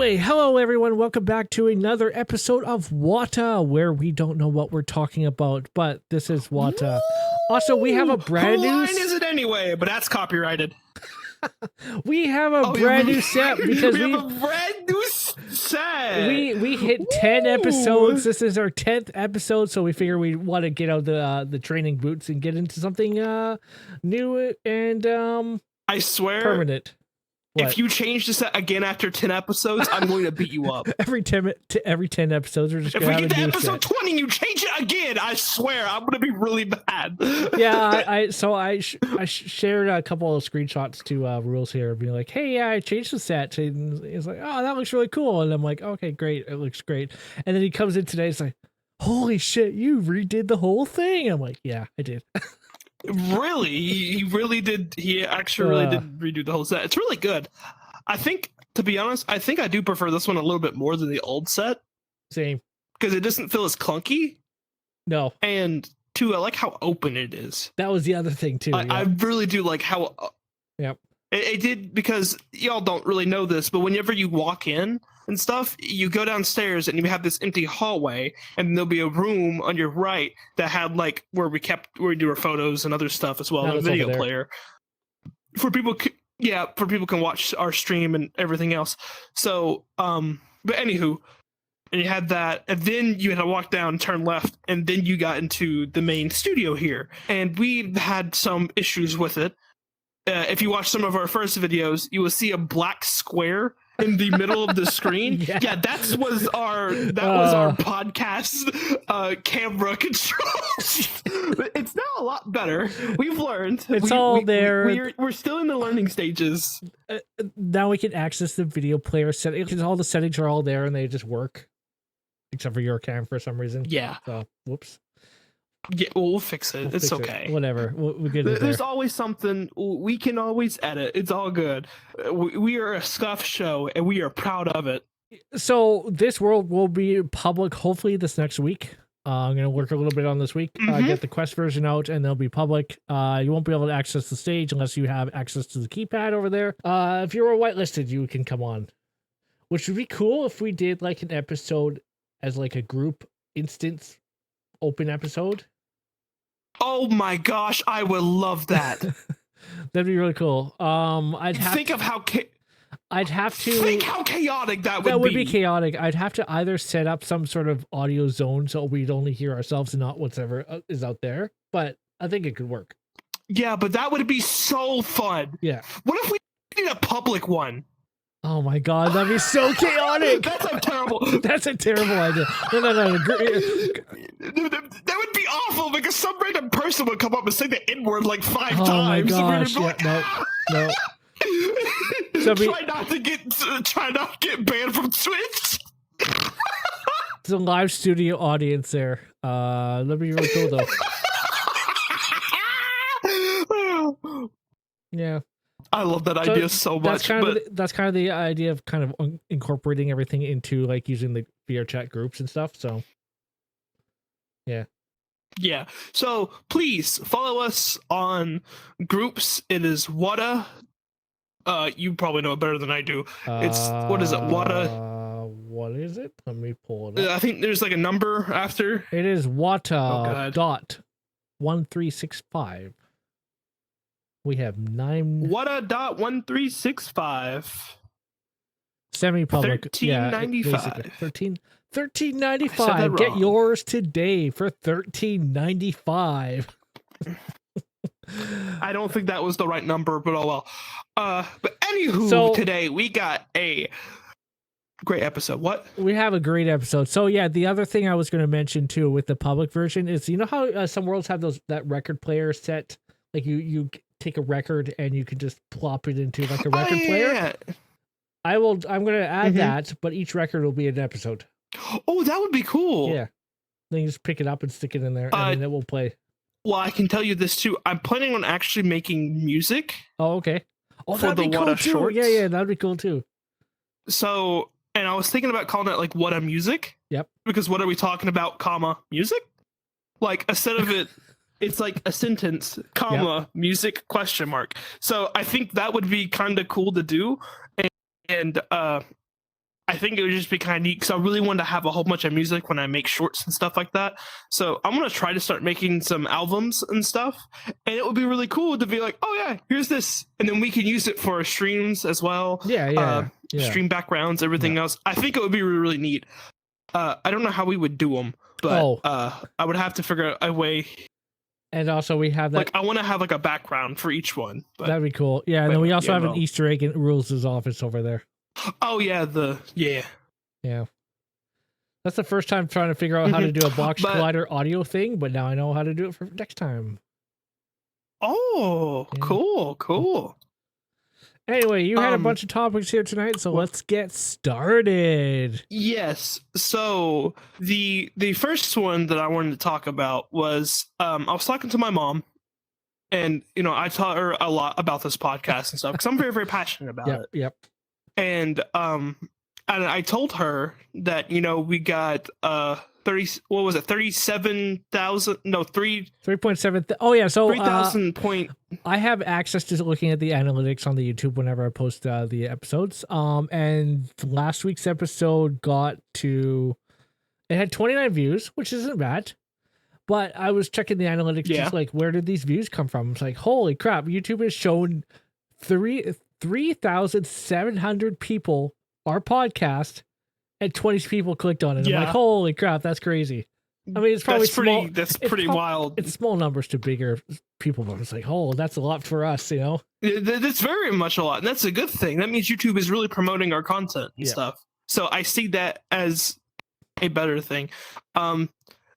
Anyway, hello everyone. Welcome back to another episode of Wata, where we don't know what we're talking about, but this is Wata. Also, we have a brand new. Whose line is it anyway? But that's copyrighted. We have a brand new set because we have a brand new set. We hit 10 episodes. This is our 10th episode, so we figure we want to get out the training boots and get into something new and I swear, permanent. What? If you change the set again after 10 episodes, I'm going to beat you up. every 10 episodes, we're just going to have a new set. If we get to episode 20 and you change it again, I swear I'm going to be really bad. Yeah, I shared a couple of screenshots to Rules here, being like, "Hey, yeah, I changed the set." And he's like, "Oh, that looks really cool." And I'm like, "Okay, great, it looks great." And then he comes in today, he's like, "Holy shit, you redid the whole thing!" I'm like, "Yeah, I did." Really? He really did. He actually really did redo the whole set. It's really good. I think, to be honest, I think I do prefer this one a little bit more than the old set. Same. Because it doesn't feel as clunky. No. And two, I like how open it is. That was the other thing too. I really do like how. Yep. It did, because y'all don't really know this, but whenever you walk in and stuff, you go downstairs and you have this empty hallway, and there'll be a room on your right that had like where we do our photos and other stuff as well, a video player for people. For people can watch our stream and everything else. So, but anywho, and you had that, and then you had to walk down, turn left, and then you got into the main studio here, and we had some issues with it. If you watch some of our first videos, you will see a black square in the middle of the screen. Yeah, that was our podcast camera controls. It's now a lot better. We've learned. It's all there. We're still in the learning stages. Now we can access the video player settings because all the settings are all there and they just work, except for your cam for some reason. Yeah. So, whoops. Yeah, we'll fix it. It's okay. Whatever. We'll get it. There's always something. We can always edit. It's all good. We are a scuff show, and we are proud of it. So this world will be public hopefully this next week. I'm going to work a little bit on this week. Get the quest version out, and they'll be public. You won't be able to access the stage unless you have access to the keypad over there. If you were whitelisted, you can come on. Which would be cool if we did like an episode as like a group instance open episode. Oh my gosh, I would love that. That'd be really cool. I'd have think how chaotic that would be. That would be chaotic. I'd have to either set up some sort of audio zone so we'd only hear ourselves and not whatever is out there. But I think it could work. Yeah, but that would be so fun. Yeah. What if we did a public one? Oh my god, that'd be so chaotic. That's a terrible idea. No. That would be awful because some random person would come up and say the N-word like 5 times. Oh my gosh, and we'd be no. So try not to get banned from Twitch. It's a live studio audience there. That'd be really cool though. Yeah. I love that idea so much. That's kind of the idea of kind of incorporating everything into like using the VR chat groups and stuff. So, yeah. So please follow us on groups. It is Wata. You probably know it better than I do. It's what is it? Wata. What is it? Let me pull it up. I think there's like a number after. It is Wata .1365. We have 9. Wata.1365. Semi-public. $13.95. $13.95. Get yours today for $13.95. I don't think that was the right number, but oh well. But anywho, today we got a great episode. What? We have a great episode. So yeah, the other thing I was going to mention too with the public version is, you know how some worlds have that record player set, like you take a record and you can just plop it into like a record player. Yeah. I'm going to add that, but each record will be an episode. Oh, that would be cool. Yeah. Then you just pick it up and stick it in there, and then it will play. Well, I can tell you this too. I'm planning on actually making music. Oh, okay. Oh, that'd be cool too. Shorts. Yeah, that'd be cool too. So, and I was thinking about calling it like What a Music. Yep. Because what are we talking about, comma, music? Like, instead of it, it's like a sentence, comma, music, question mark. So I think that would be kind of cool to do. And I think it would just be kind of neat because I really want to have a whole bunch of music when I make shorts and stuff like that. So I'm gonna try to start making some albums and stuff, and it would be really cool to be like, oh yeah, here's this, and then we can use it for our streams as well. Yeah. Stream backgrounds, everything else. I think it would be really, really neat. I don't know how we would do them, but I would have to figure out a way. And also we have that. Like, I want to have like a background for each one. But, that'd be cool. Yeah, and then we also have an Easter egg in Rules' office over there. Oh yeah, yeah. That's the first time trying to figure out how to do a box collider audio thing, but now I know how to do it for next time. Oh, yeah. Cool. Anyway, you had a bunch of topics here tonight, so let's get started. Yes. So the first one that I wanted to talk about was I was talking to my mom, and I taught her a lot about this podcast and stuff because I'm very, very passionate about it. Yep. And I told her that we got 37,000 no 3.7 oh yeah, so 3,000 point. I have access to looking at the analytics on the YouTube whenever I post the episodes, and last week's episode it had 29 views, which isn't bad, but I was checking the analytics just like, where did these views come from? It's like, holy crap, YouTube has shown 3,700 people our podcast, and 20 people clicked on it. I'm like, holy crap, that's crazy. I mean, it's probably small. That's pretty wild. It's small numbers to bigger people, but it's like, oh, that's a lot for us, That's very much a lot, and that's a good thing. That means YouTube is really promoting our content and stuff. So I see that as a better thing. And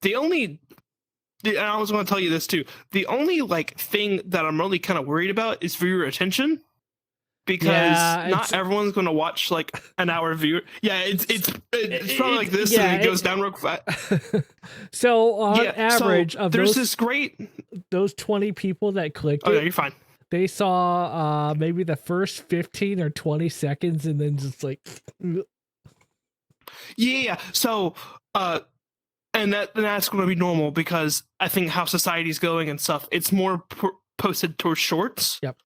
I was going to tell you this too. The only thing that I'm really kind of worried about is viewer attention. Because not everyone's going to watch an hour view. Yeah, it's probably like this, and it goes down real fast. So on average, of there's this those 20 people that clicked. Oh, yeah, you're fine. They saw maybe the first 15 or 20 seconds, and then just Yeah. So and that's going to be normal because I think how society's going and stuff. It's more posted towards shorts. Yep.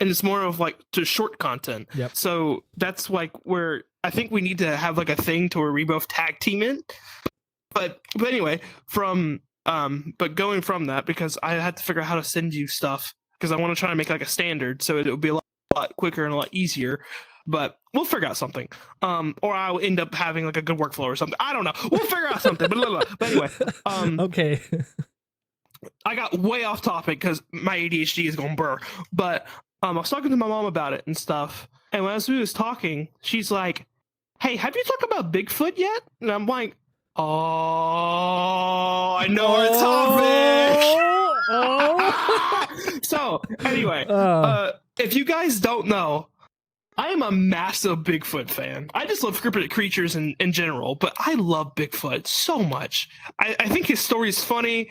And it's more of to short content. Yep. So that's where I think we need to have a thing to where we both tag team it. But anyway, but going from that, because I had to figure out how to send you stuff because I want to try to make a standard so it'll be a lot quicker and a lot easier. But we'll figure out something. Or I'll end up having a good workflow or something. I don't know. We'll figure out something. But anyway. Okay. I got way off topic because my ADHD is going burr. But I was talking to my mom about it and stuff, and as we was talking, she's like, "Hey, have you talked about Bigfoot yet?" And I'm like, "Oh, I know our topic." So anyway, if you guys don't know, I am a massive Bigfoot fan. I just love cryptid creatures in general, but I love Bigfoot so much. I think his story is funny.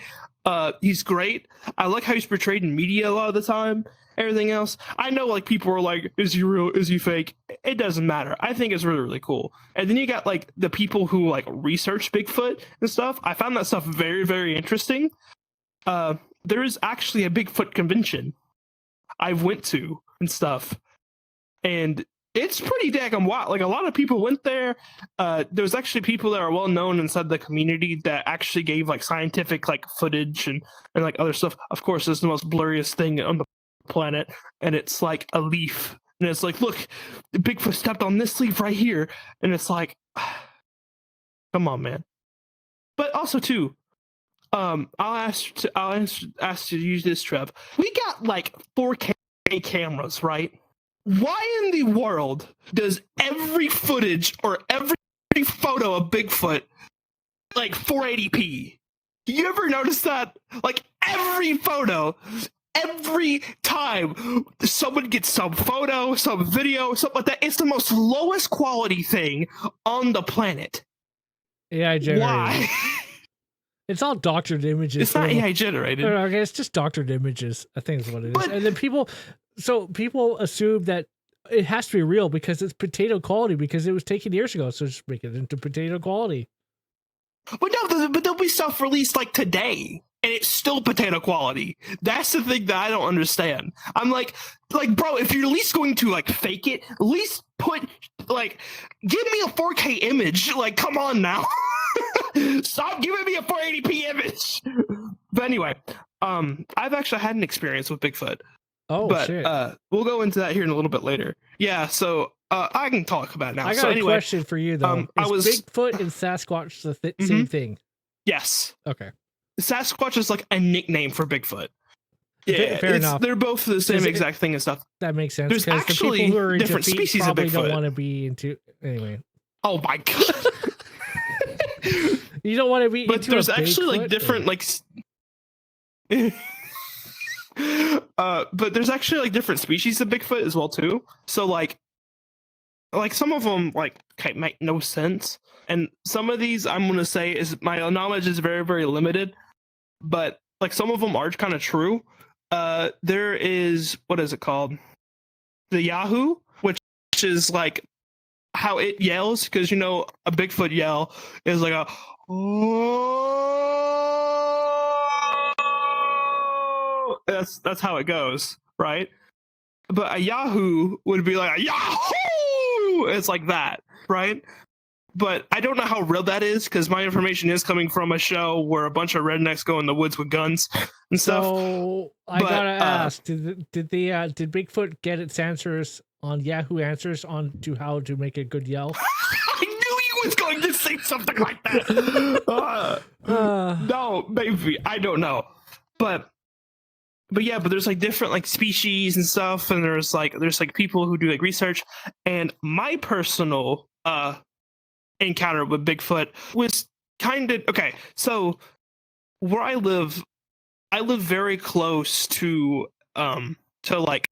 He's great. I like how he's portrayed in media a lot of the time. Everything else, I know people are like, is he real, is he fake? It doesn't matter. I think it's really, really cool. And then you got the people who research Bigfoot and stuff. I found that stuff very, very interesting. There is actually a Bigfoot convention I've went to and stuff, and it's pretty daggum wild. A lot of people went there. There's actually people that are well known inside the community that actually gave scientific footage and other stuff. Of course, it's the most blurriest thing on the planet, and it's a leaf, and it's look, Bigfoot stepped on this leaf right here, and it's come on, man. But also too, I'll ask you to use this, Trev. We got 4K cameras, right? Why in the world does every footage or every photo of Bigfoot 480p? You ever notice that? Every photo, every time someone gets some photo, some video, something like that, it's the most lowest quality thing on the planet. AI generated. Why? It's all doctored images. It's not AI generated. Okay, it's just doctored images. I think is what it is. And then people assume that it has to be real because it's potato quality because it was taken years ago. So just make it into potato quality. But no, but there'll be stuff released today. and it's still potato quality. That's the thing that I don't understand. I'm like, bro, if you're at least going to like fake it, at least put like, give me a 4K image. Like, come on now. Stop giving me a 480p image. But anyway, I've actually had an experience with Bigfoot. Oh, but shit. We'll go into that here in a little bit later. Yeah, so I can talk about it now. I got a question for you though. Is Bigfoot and Sasquatch the same thing? Yes. Okay. Sasquatch is like a nickname for Bigfoot. Yeah, fair enough. They're both the same exact thing and stuff. That makes sense. There's actually the people who are into different feet species of probably Bigfoot. don't want to be into anyway. Oh my god. You don't want to be but into there's a actually Bigfoot, like different like but there's actually like different species of Bigfoot as well too. So like some of them like make no sense, and some of these I'm gonna say is my knowledge is very, very limited, but like some of them are kind of true. There is, what is it called, the Yahoo, which is like how it yells, because you know a Bigfoot yell is like a that's how it goes, right? But a Yahoo would be like a Yahoo. It's like that, right? But I don't know how real that is, because my information is coming from a show where a bunch of rednecks go in the woods with guns and stuff. So I gotta ask: Did Bigfoot get its answers on Yahoo Answers on to how to make a good yell? I knew he was going to say something like that. No, maybe I don't know, but yeah, but there's like different like species and stuff, and there's like people who do like research, and my personal encounter with Bigfoot was kind of okay. So where I live very close to like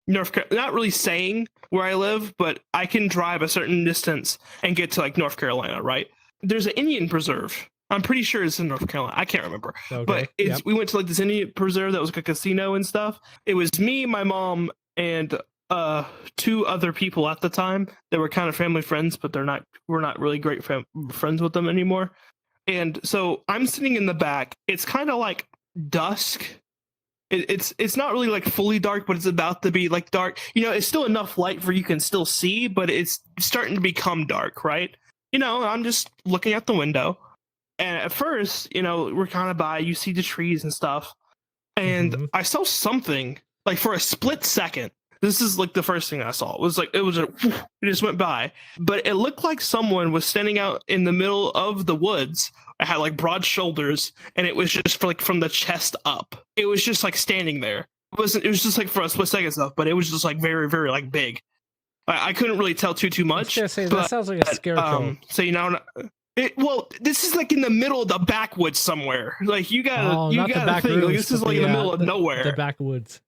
North Carolina. Not really saying where I live, but I can drive a certain distance and get to like North Carolina, right? There's an Indian preserve. I'm pretty sure it's in North Carolina. I can't remember. Okay. But we went to like this Indian preserve that was like a casino and stuff. It was me, my mom, and two other people at the time. They were kind of family friends, but we're not really great friends with them anymore. And so I'm sitting in the back. It's kind of like dusk. It's not really like fully dark, but it's about to be like dark. You know, it's still enough light for you can still see, but it's starting to become dark, right? You know, I'm just looking out the window. And at first, you know, we're kind of by, you see the trees and stuff. And I saw something like for a split second. This is like the first thing I saw. It just went by. But it looked like someone was standing out in the middle of the woods. It had like broad shoulders, and it was just like from the chest up. It was just like standing there. It was just like for a split second stuff, but it was just like very, very like big. I couldn't really tell too much. I was gonna say, that sounds like a scarecrow. So you know, well, this is like in the middle of the backwoods somewhere. Like you gotta think like, this is like in the middle of nowhere. The backwoods.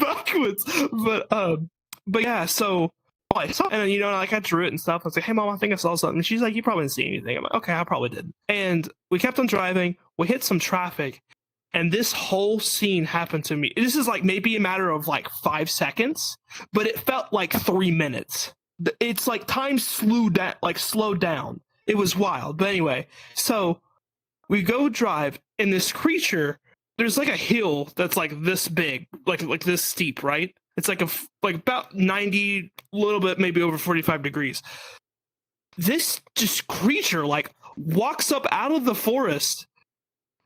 Backwoods. But yeah, so I saw, and you know, like I drew it and stuff. I was like, hey mom, I think I saw something. And she's like, you probably didn't see anything. I'm like, okay, I probably did. And we kept on driving. We hit some traffic, and this whole scene happened to me. This is like maybe a matter of like 5 seconds, but it felt like 3 minutes. It's like time slowed down. It was wild. But anyway, so we go drive, and this creature, there's like a hill that's like this big, like this steep, right? It's like about 90, a little bit, maybe over 45 degrees. This just creature like walks up out of the forest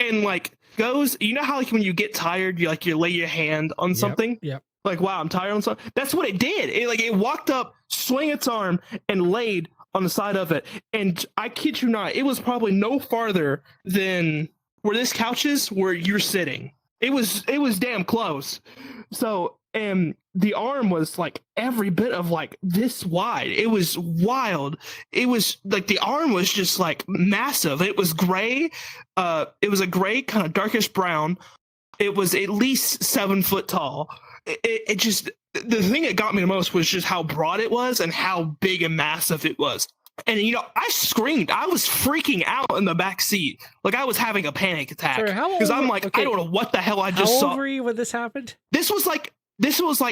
and like goes, you know how like when you get tired, you lay your hand on something? Yep. Like, wow, I'm tired on something. That's what it did. It walked up, swung its arm, and laid on the side of it. And I kid you not, it was probably no farther than where this couch is, where you're sitting. It was damn close. So, and the arm was like every bit of like this wide. It was wild. It was like the arm was just like massive. It was gray. It was a gray, kind of darkish brown. It was at least 7 foot tall. It just, the thing that got me the most was just how broad it was and how big and massive it was. And, you know, I screamed. I was freaking out in the back seat. Like, I was having a panic attack. Because I'm like, okay, I don't know what the hell I just saw. How old were you when this happened? This was like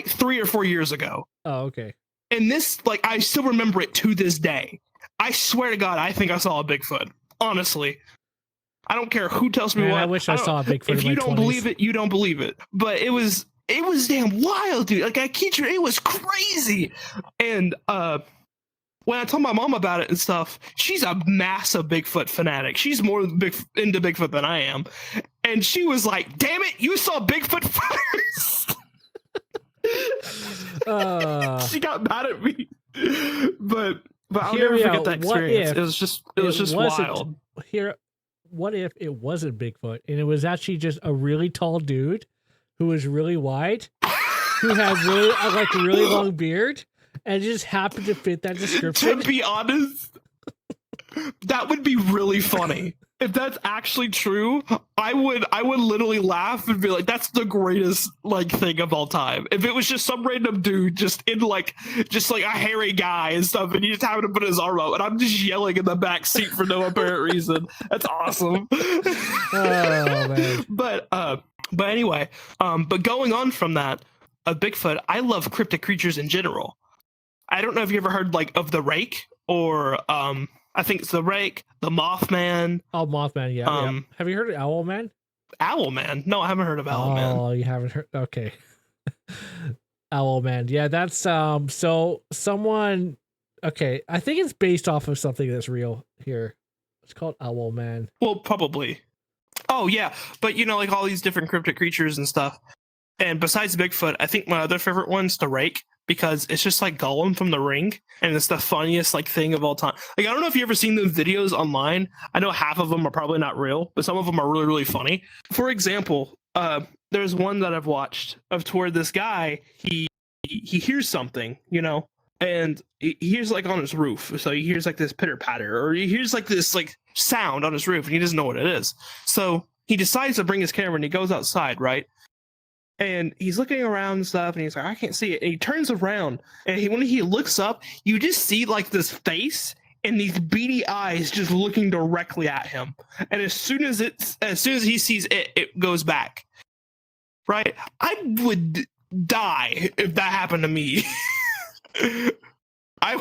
3 or 4 years ago. Oh, okay. And this, like, I still remember it to this day. I swear to God, I think I saw a Bigfoot. Honestly. I don't care who tells me Man, what. I wish I saw a Bigfoot. If in you my don't 20s. believe it, you don't believe it. But it was damn wild, dude. Like I kid you, it was crazy. And when I told my mom about it and stuff, she's a massive Bigfoot fanatic. She's more into Bigfoot than I am. And she was like, damn it, you saw Bigfoot first. She got mad at me. But I'll never forget that experience. It was just wild. What if it wasn't Bigfoot and it was actually just a really tall dude who was really wide, who had really like a really long beard, and just happened to fit that description? To be honest, that would be really funny. If that's actually true, I would literally laugh and be like, that's the greatest like thing of all time. If it was just some random dude just in like a hairy guy and stuff, and he just happened to put his arm out, and I'm just yelling in the back seat for no apparent reason. That's awesome. Oh man. But anyway, but going on from that, Bigfoot, I love cryptic creatures in general. I don't know if you ever heard like of the Rake or I think it's the Rake, the Mothman. Oh, Mothman, yeah. Yeah. Have you heard of Owlman? Owlman? No, I haven't heard of Owlman. Oh, you haven't heard? Okay. Owlman. Yeah, that's so someone. Okay, I think it's based off of something that's real here. It's called Owlman. Well, probably. Oh yeah, but you know, like all these different cryptic creatures and stuff. And besides Bigfoot, I think my other favorite one's the Rake, because it's just like Gollum from The Ring, and it's the funniest like thing of all time. Like I don't know if you ever seen those videos online. I know half of them are probably not real, but some of them are really, really funny. For example, there's one that I've watched of toward this guy. He hears something, you know, and he hears like on his roof. So he hears like this pitter patter, or he hears like this like sound on his roof, and he doesn't know what it is. So he decides to bring his camera, and he goes outside, right? And he's looking around and stuff, and he's like, I can't see it. And he turns around, and when he looks up, you just see like this face and these beady eyes just looking directly at him. And as soon as he sees it, it goes back. Right? I would die if that happened to me. I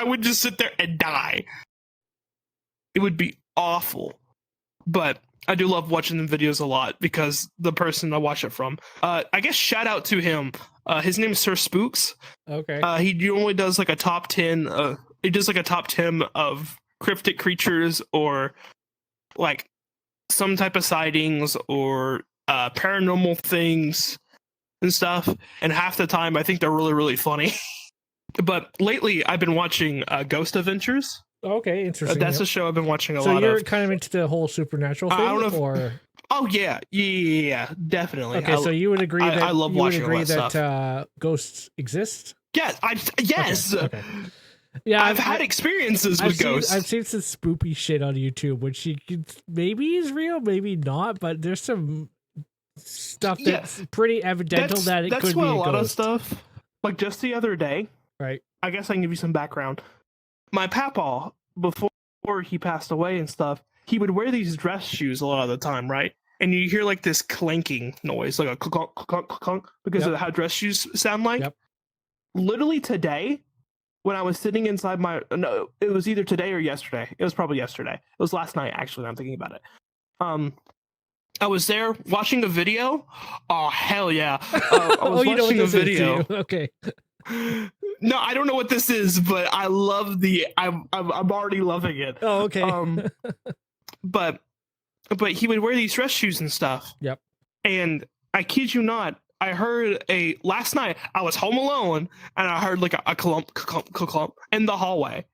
would just sit there and die. It would be awful. But I do love watching the videos a lot because the person I watch it from. I guess shout out to him. His name is Sir Spooks. Okay. He normally does like a top 10. He does like a top 10 of cryptic creatures or like some type of sightings or paranormal things and stuff. And half the time, I think they're really, really funny. But lately, I've been watching Ghost Adventures. Okay, interesting. That's a show I've been watching a lot of. So you're kind of into the whole supernatural thing, I don't know if, or? Oh yeah, definitely. Okay, so you would agree that I love watching all that that ghosts exist? Yes, yes. Okay. Yeah, I've had experiences with ghosts. I've seen some spoopy shit on YouTube, which maybe is real, maybe not, but there's some stuff that's pretty evidential that it could be a ghost. That's what a lot of stuff. Like just the other day, right? I guess I can give you some background. My papa, before he passed away and stuff, he would wear these dress shoes a lot of the time, right? And you hear like this clanking noise, like a clunk, clunk, clunk, because of how dress shoes sound like. Yep. Literally today, when I was sitting inside no, it was either today or yesterday. It was probably yesterday. It was last night, actually, I'm thinking about it. I was there watching a video. Oh, hell yeah. I was watching a video. Okay. No, I don't know what this is, but I love I'm already loving it. Oh, okay. But he would wear these dress shoes and stuff. Yep. And I kid you not, I heard last night I was home alone and I heard like a clump in the hallway,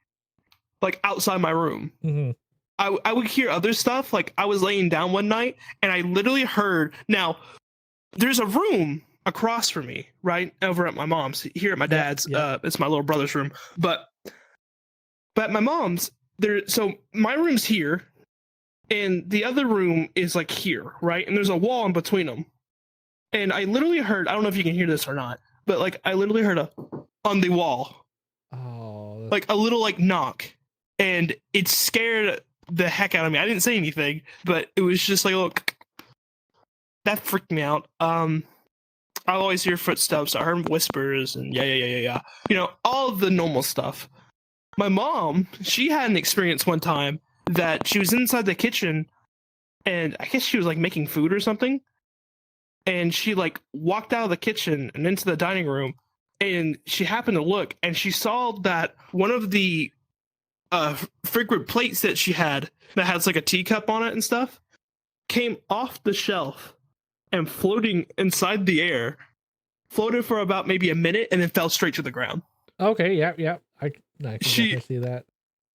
like outside my room. Mm-hmm. I would hear other stuff. Like I was laying down one night and I literally heard. Now there's a room across from me, right over at my mom's. Here at my dad's, it's my little brother's room. But my mom's there. So my room's here, and the other room is like here, right? And there's a wall in between them. And I literally heard. I don't know if you can hear this or not, but like I literally heard on the wall, like a little like knock, and it scared the heck out of me. I didn't say anything, but it was just like, look, that freaked me out. I always hear footsteps. I heard whispers and yeah. You know, all of the normal stuff. My mom, she had an experience one time that she was inside the kitchen and I guess she was like making food or something. And she like walked out of the kitchen and into the dining room, and she happened to look, and she saw that one of the frequent plates that she had that has like a teacup on it and stuff came off the shelf and floating inside the air, floated for about maybe a minute, and then fell straight to the ground. Okay, yeah. I can definitely see that.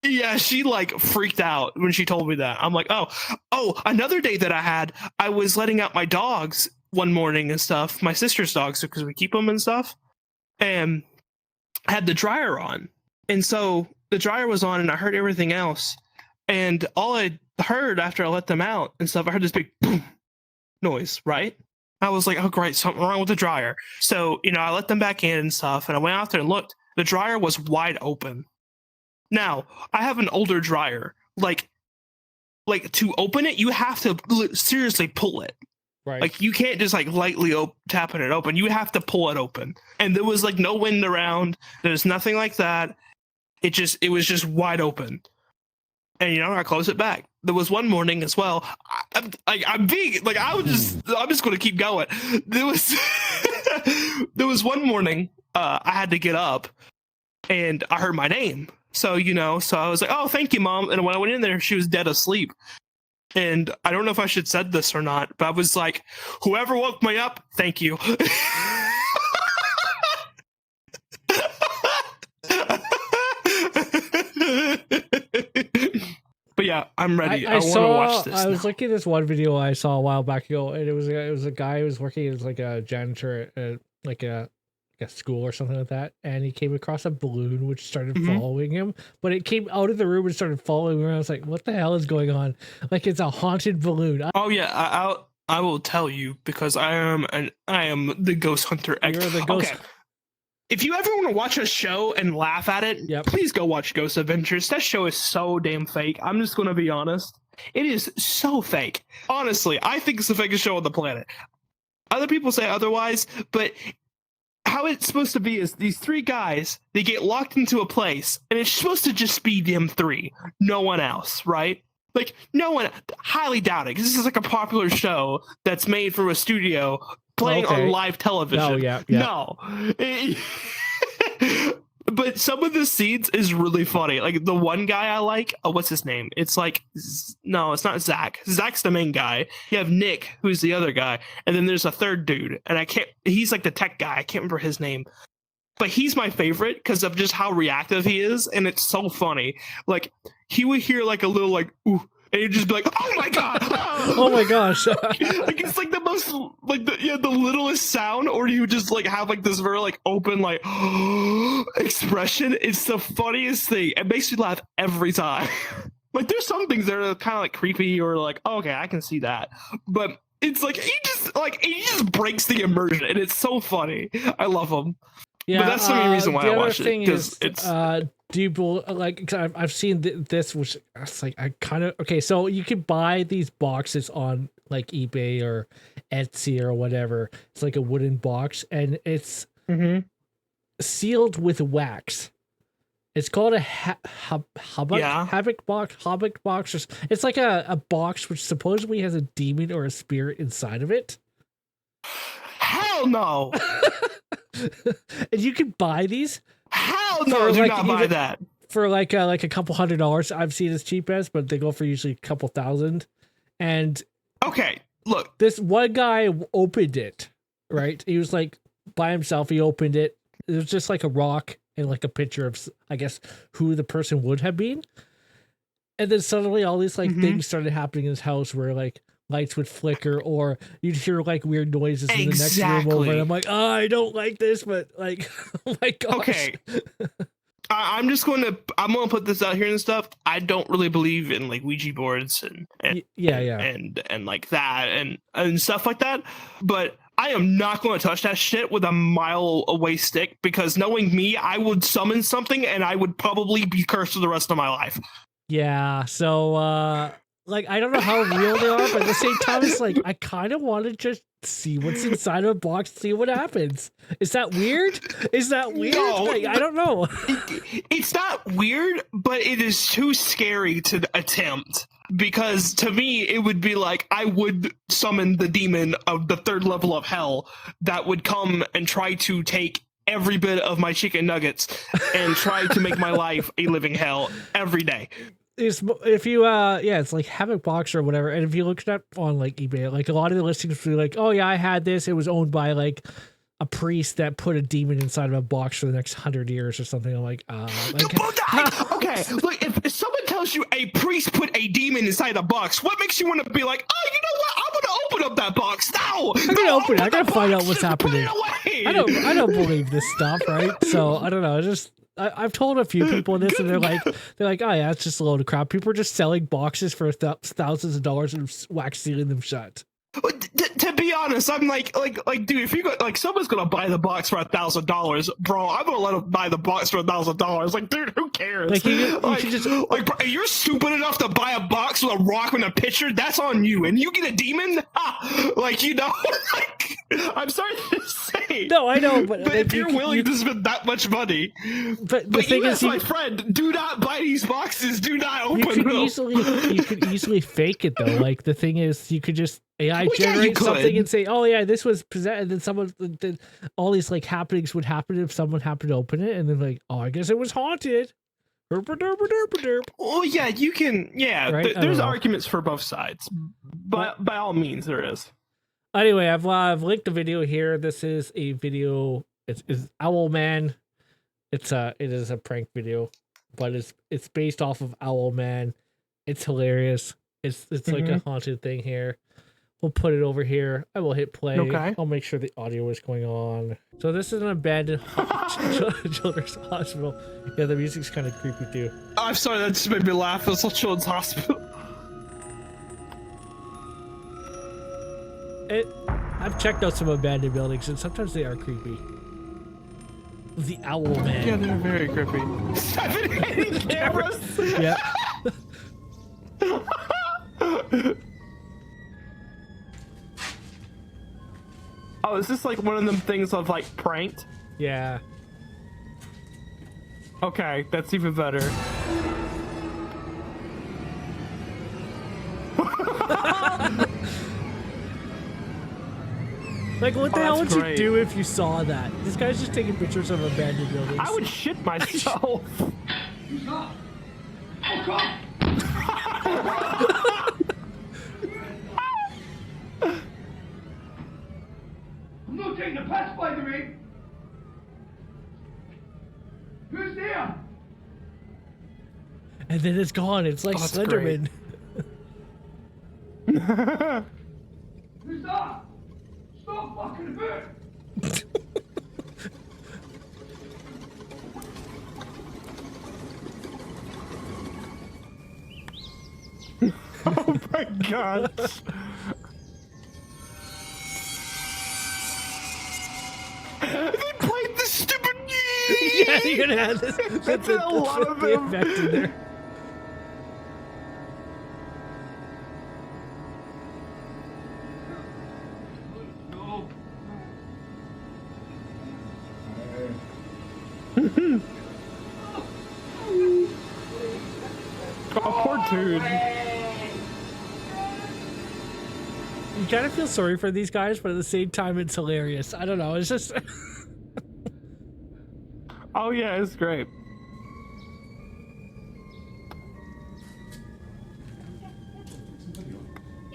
Yeah, she like freaked out when she told me that. I'm like, oh, another day that I was letting out my dogs one morning and stuff, my sister's dogs, because we keep them and stuff, and I had the dryer on. And so the dryer was on and I heard everything else. And all I heard after I let them out and stuff, I heard this big boom noise, right? I was like, oh, great, something wrong with the dryer. So, I let them back in and stuff, and I went out there and looked. The dryer was wide open. Now, I have an older dryer. Like to open it, you have to seriously pull it. Right. Like, you can't just like lightly tapping it open. You have to pull it open. And there was like no wind around. There's nothing like that. It was just wide open. And I closed it back. There was one morning as well. I'm being like, I'm just going to keep going. There was one morning I had to get up, and I heard my name. So so I was like, oh, thank you, Mom. And when I went in there, she was dead asleep. And I don't know if I should said this or not, but I was like, whoever woke me up, thank you. But yeah, I'm ready. I want to watch this. I was looking at this one video I saw a while back ago, and it was a guy who was working as like a janitor at like a school or something like that, and he came across a balloon which started following him, but it came out of the room and started following him. I was like, what the hell is going on? Like, it's a haunted balloon. Oh yeah, I will tell you, because I am the ghost hunter. You're the ghost. Okay. If you ever want to watch a show and laugh at it, please go watch Ghost Adventures. That show is so damn fake. I'm just going to be honest. It is so fake. Honestly, I think it's the fakest show on the planet. Other people say otherwise, but how it's supposed to be is these three guys, they get locked into a place, and it's supposed to just be them three. No one else, right? Like, no one, highly doubt it, because this is like a popular show that's made from a studio playing on live television. Oh, yeah. No. But some of the scenes is really funny. Like, the one guy I like, what's his name? It's like, no, it's not Zach. Zach's the main guy. You have Nick, who's the other guy. And then there's a third dude. And he's like the tech guy. I can't remember his name. But he's my favorite because of just how reactive he is. And it's so funny. Like, he would hear like a little like, ooh. And he'd just be like, oh my God. Oh my gosh. Like, it's like the most, like, the littlest sound, or you would just like have like this very like open, like expression. It's the funniest thing. It makes me laugh every time. Like, there's some things that are kind of like creepy or like, oh, okay, I can see that. But it's like, he just breaks the immersion, and it's so funny. I love him. Yeah, but that's the main reason why I watch it. Because it's do you like? I've seen this, which it's like I kind of okay. So you can buy these boxes on like eBay or Etsy or whatever. It's like a wooden box, and it's sealed with wax. It's called a Havoc box. It's like a box which supposedly has a demon or a spirit inside of it. Hell no. And you can buy these. Hell no, do not buy that. For like a couple $100. I've seen as cheap as, but they go for usually a couple thousand. And okay, look. This one guy opened it, right? He was like by himself. He opened it. It was just like a rock and like a picture of, I guess, who the person would have been. And then suddenly all these like things started happening in his house where like lights would flicker, or you'd hear like weird noises in the next room over. And I'm like, oh, I don't like this, but like, oh my gosh. Okay. I'm gonna put this out here and stuff. I don't really believe in like Ouija boards and like that and stuff like that. But I am not going to touch that shit with a mile away stick, because knowing me, I would summon something and I would probably be cursed for the rest of my life. Yeah. So like, I don't know how real they are, but at the same time, it's like, I kind of want to just see what's inside of a box, see what happens. Is that weird? No, like, I don't know. It's not weird, but it is too scary to attempt. because to me it would be like I would summon the demon of the 3rd level of hell that would come and try to take every bit of my chicken nuggets and try to make my life a living hell every day. If you it's like Havoc Box or whatever, and if you look it up on like eBay, like a lot of the listings will be like, oh yeah, I had this, it was owned by like a priest that put a demon inside of a box for the next 100 years or something. I'm like, okay, look, if someone tells you a priest put a demon inside a box, what makes you want to be like, oh, you know what, I'm gonna open up that box now. I'm gonna open it. I gotta find out what's happening. I don't believe this stuff, right? So I don't know. I've told a few people this, and they're like, oh yeah, it's just a load of crap. People are just selling boxes for thousands of dollars and wax sealing them shut. To be honest, I'm like, dude, if you go, like, someone's gonna buy the box for $1,000, bro, I'm gonna let them buy the box for $1,000. Like, dude, who cares? Like, you just, like, bro, you're stupid enough to buy a box with a rock and a pitcher. That's on you. And you get a demon, like, you know, like, I'm sorry to say. No, I know, but if you're willing to spend that much money, but the thing is, my friend, do not buy these boxes. Do not open them. You could easily fake it though. Like, the thing is, you could just AI generate something and say, oh yeah, this was presented, and then then all these like happenings would happen if someone happened to open it, and then like, oh, I guess it was haunted. Oh yeah, you can. Yeah, right? There's arguments for both sides, but by all means, there is. Anyway, I've linked the video here. This is a video. It's Owl Man. It is a prank video, but it's based off of Owl Man. It's hilarious. It's like a haunted thing here. We'll put it over here. I will hit play. Okay. I'll make sure the audio is going on. So this is an abandoned children's hospital. Yeah, the music's kind of creepy too. Oh, I'm sorry, that just made me laugh. It's a children's hospital. I've checked out some abandoned buildings, and sometimes they are creepy. The Owl Man. Yeah, they're very creepy. 780 cameras. Yeah. Oh, is this like one of them things of like pranked? Yeah. Okay, that's even better. Like, what the hell would you do if you saw that? This guy's just taking pictures of abandoned buildings. I would shit myself. Who's up? Oh, God! I'm not taking a pass, by the way. Who's there? And then it's gone. It's like Slenderman. Who's that? Stop fucking about! Oh my god. They played the stupid Yeah, you're gonna have this. That's a lot of the effect in there. Oh, poor dude. You kind of feel sorry for these guys, but at the same time, it's hilarious. I don't know. It's just. Oh yeah, it's great.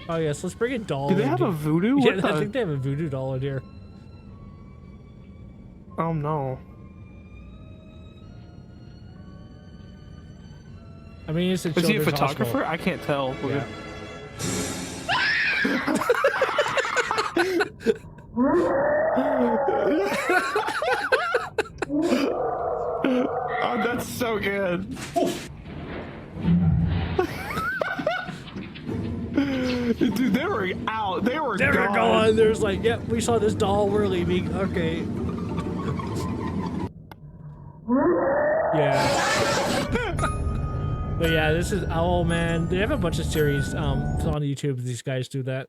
Oh yes, let's bring a doll. Do they have a voodoo? Yeah, What I the- think they have a voodoo doll in here. Oh no. I mean, it's a Is he a children's photographer? hospital. I can't tell. Yeah. Oh, that's so good. Dude, they were out. They were gone. There's like, yep, we saw this doll. We're leaving. Okay. Yeah. But yeah, this is Owl Man. They have a bunch of series on YouTube. These guys do that.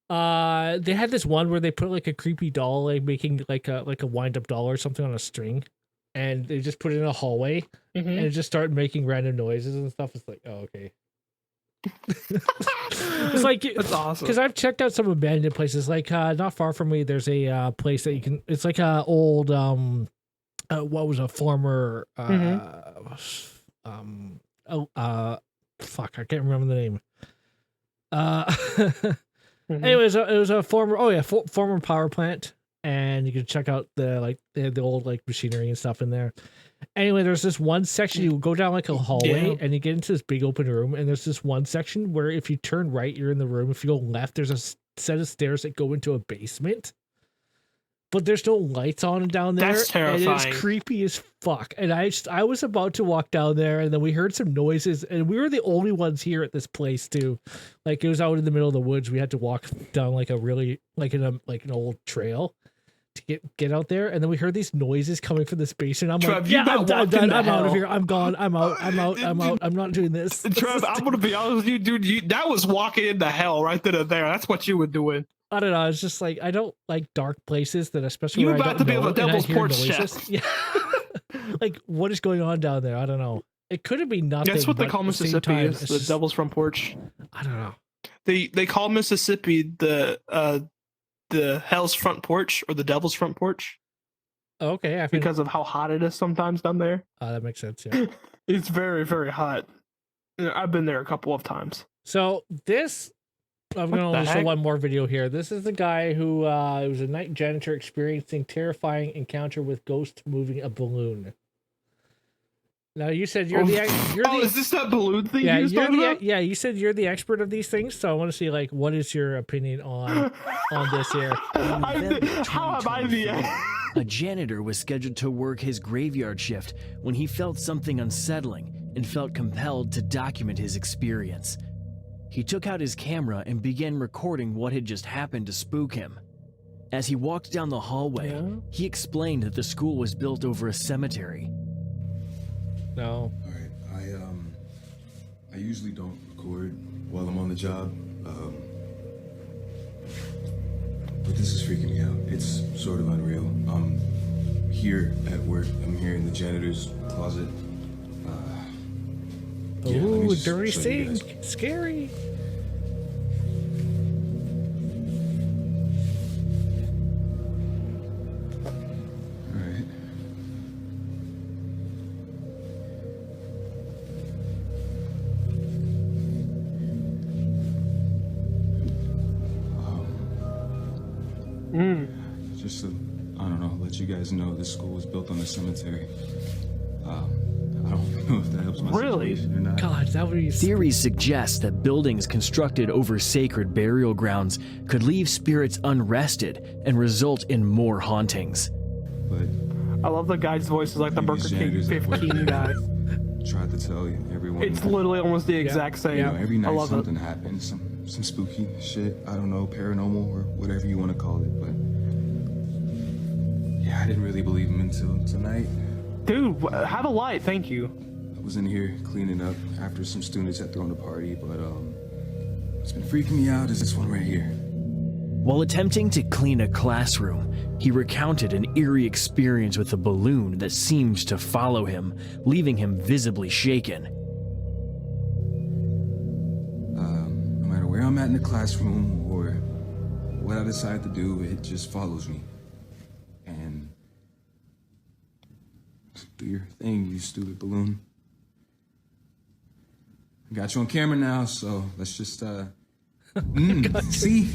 They had this one where they put like a creepy doll, like making like a wind-up doll or something on a string, and they just put it in a hallway and it just started making random noises and stuff. It's like, oh, okay. It's like That's awesome. because I've checked out some abandoned places. Like not far from me, there's a place that you can. It's like a old what was a former fuck, I can't remember the name. Anyways, it was a former former power plant, and you can check out the old like machinery and stuff in there. Anyway, there's this one section you go down like a hallway and you get into this big open room, and there's this one section where if you turn right, you're in the room. If you go left, there's a set of stairs that go into a basement. But there's no lights on down there. That's terrifying. And it's creepy as fuck. And I was about to walk down there, and then we heard some noises, and we were the only ones here at this place too. Like it was out in the middle of the woods. We had to walk down like a really like an old trail to get out there, and then we heard these noises coming from this basement. I'm Trev, like, yeah, I'm done. I'm out of hell. here. I'm gone. I'm out. I'm not doing this. Trev, I'm gonna be honest with you, dude. That was walking into hell right then and there. That's what you were doing. I don't know. It's just like I don't like dark places that, especially You where about I don't to be know, on the and I devil's hear porch noises. chef. Yeah. Like what is going on down there? I don't know. It could have been nothing. That's what they but call at the same Mississippi. time, Is it's the just- devil's front porch. I don't know. They call Mississippi the hell's front porch or the devil's front porch Okay, I think because of how hot it is sometimes down there. that makes sense. Yeah. It's very, very hot. I've been there a couple of times. So this, I'm What going the to show heck? one more video here. This is the guy who was a night janitor experiencing terrifying encounter with ghosts moving a balloon. Now you said you're the is this that balloon thing yeah you was talking about? you said you're the expert of these things, so I want to see like what is your opinion on this here. How am I the A janitor was scheduled to work his graveyard shift when he felt something unsettling and felt compelled to document his experience. He took out his camera and began recording what had just happened to spook him. As he walked down the hallway, he explained that the school was built over a cemetery. No. All right, I usually don't record while I'm on the job, but this is freaking me out. It's sort of unreal. I'm here at work. I'm here in the janitor's closet. Yeah, let me Ooh, just dirty show you thing. guys. Scary. All right. Just to, I don't know, let you guys know this school was built on a cemetery. I don't know if that helps my Really? situation or not. God, that would be Theories suggest that buildings constructed over sacred burial grounds could leave spirits unrested and result in more hauntings. But I love the guy's voice is like the Previous Burger King janitors at work. 15 guy. tried to tell you, everyone. It's literally almost the exact same. You know, every I night love something it. happens, some spooky shit. I don't know, paranormal or whatever you want to call it. But yeah, I didn't really believe him until tonight. Dude, have a light, thank you. I was in here cleaning up after some students had thrown a party, but what's been freaking me out is this one right here. While attempting to clean a classroom, he recounted an eerie experience with a balloon that seemed to follow him, leaving him visibly shaken. No matter where I'm at in the classroom or what I decide to do, it just follows me. And do your thing, you stupid balloon. I got you on camera now, so let's just see.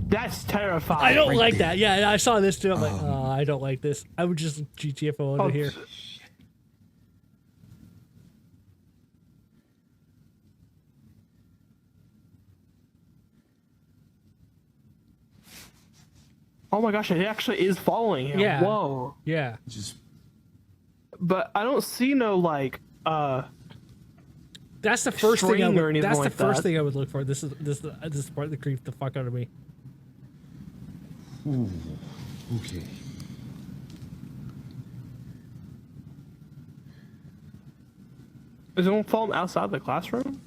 That's terrifying. I don't Right like there. that. Yeah, I saw this too. I'm like, oh, I don't like this. I would just GTFO over here. Oh my gosh, it actually is following him. Yeah. Whoa. Yeah. Just But I don't see no like That's the first thing I String or would. anything That's the like first that. thing I would look for. This is the part that creeps the fuck out of me. ooh, okay. is it gonna fall outside the classroom?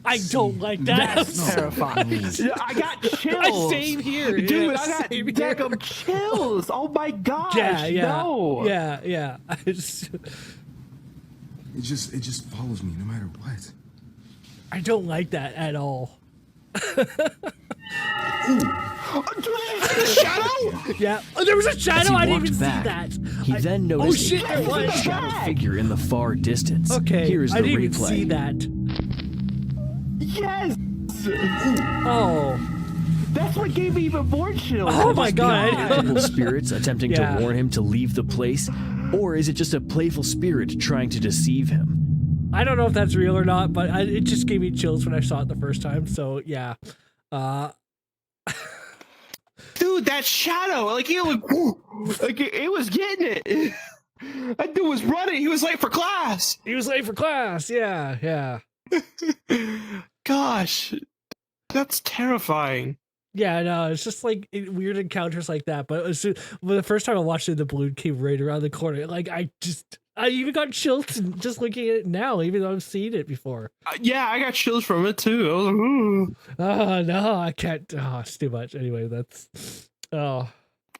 I don't like that. That's terrifying. Yeah, I got chills. Same here, Dude, yeah, I got same daggum chills. Oh my gosh. Yeah, yeah, No. yeah. I just, It just follows me no matter what. I don't like that at all. Shadow? Yeah. Oh, there was a As shadow. he I didn't walked even back, see that. he then noticed shit, a there was. tall shadow figure in the far distance. Okay. Here's the I didn't replay. even see that. Yes! Oh. That's what gave me even more chills. Oh my god. Magical spirits attempting Yeah. to warn him to leave the place, or is it just a playful spirit trying to deceive him? I don't know if that's real or not, but it just gave me chills when I saw it the first time. So yeah. Dude, that shadow, like it was getting it. That dude was running. He was late for class. He was late for class. Yeah. Gosh, that's terrifying. Yeah, no, it's just like weird encounters like that. But the first time I watched it, the balloon came right around the corner. Like I even got chills just looking at it now, even though I've seen it before. Yeah, I got chills from it too. I was like, ooh. Oh no, I can't. Oh, it's too much. Anyway, that's. Oh,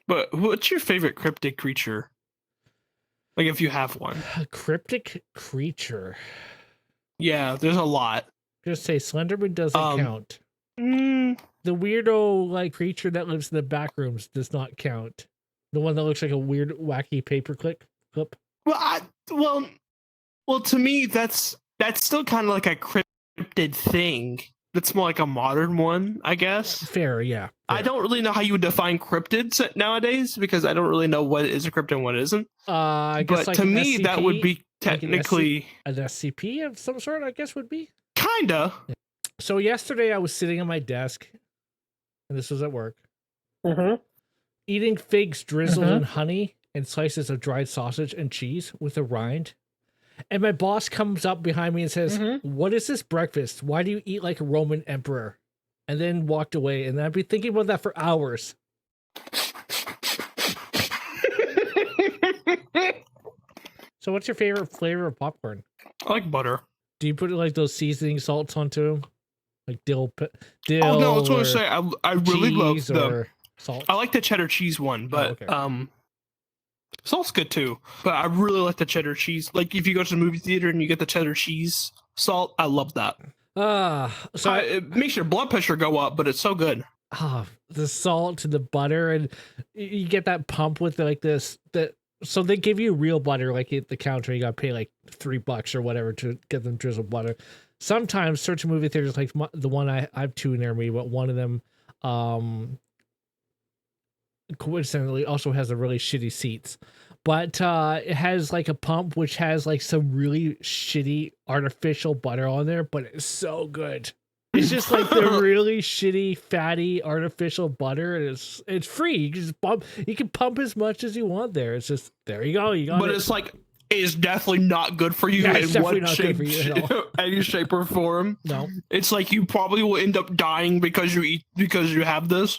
But what's your favorite cryptic creature? Like, if you have one. a cryptic creature. Yeah, there's a lot. Just say Slenderman doesn't count. Mm, The weirdo like creature that lives in the back rooms does not count. The one that looks like a weird, wacky paperclip. well, to me, that's still kind of like a cryptid thing. That's more like a modern one, I guess. Fair, yeah. I don't really know how you would define cryptids nowadays because I don't really know what is a cryptid and what isn't. I guess But like to an me, that would SCP, be like an technically an SCP of some sort. I guess would be. kinda. So yesterday I was sitting at my desk, and this was at work, eating figs drizzled in honey and slices of dried sausage and cheese with a rind. And my boss comes up behind me and says, "What is this breakfast? Why do you eat like a Roman emperor?" And then walked away. And I'd be thinking about that for hours. So what's your favorite flavor of popcorn? I like butter. Do you put like those seasoning salts onto them? Like dill? Oh no, I was going or to say I really love cheese the. or salt? I like the cheddar cheese one, but okay. salt's good too. But I really like the cheddar cheese. Like if you go to the movie theater and you get the cheddar cheese salt, I love that. So It makes your blood pressure go up, but it's so good. the salt and the butter, and you get that pump with like this. So they give you real butter, like at the counter. You got to pay like $3 or whatever to get them drizzled butter. Sometimes certain movie theaters, like the one I have two near me, but one of them, coincidentally, also has a really shitty seats. But it has like a pump which has like some really shitty artificial butter on there, but it's so good. It's just like the really shitty, fatty, artificial butter, and it's free. You can just pump. You can pump as much as you want there. It's just there you go. You got But it. it's like it's definitely not good for you Yeah, it's in definitely one not shape, good for you at all. any shape or form. No, It's like you probably will end up dying because you have this.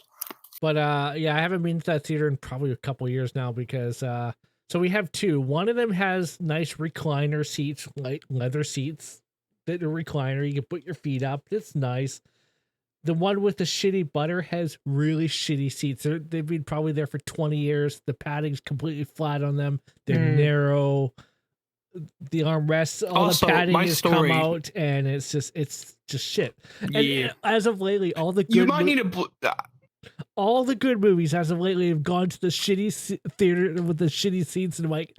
but yeah, I haven't been to that theater in probably a couple of years now because so we have two. One of them has nice recliner seats, like leather seats. The recliner, you can put your feet up. It's nice. The one with the shitty butter has really shitty seats. They've been probably there for 20 years. The padding's completely flat on them. They're narrow. The armrests, all Also, the padding my has story- come out, and it's just shit. Yeah. And as of lately, all the good You might need all the good movies as of lately have gone to the shitty theater with the shitty seats, and I'm like,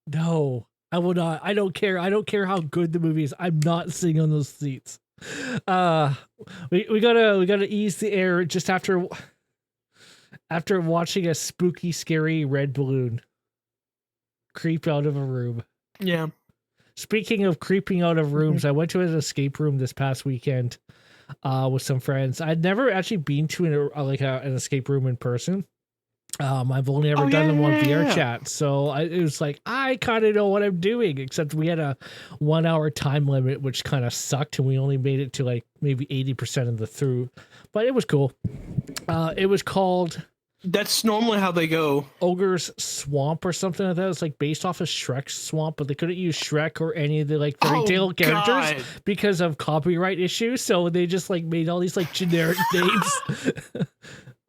no, I will not. I don't care. I don't care how good the movie is. I'm not sitting on those seats. We gotta ease the air just after watching a spooky, scary red balloon creep out of a room. Yeah. Speaking of creeping out of rooms, I went to an escape room this past weekend with some friends. I'd never actually been to an escape room in person. I've only ever done them on VR chat, so it was like I kind of know what I'm doing. Except we had a 1 hour time limit, which kind of sucked, and we only made it to like maybe 80% of the through. But it was cool. It was called That's normally how they go. Ogre's Swamp or something like that. It's like based off of Shrek's Swamp, but they couldn't use Shrek or any of the like fairy tale characters God. because of copyright issues. So they just like made all these like generic names.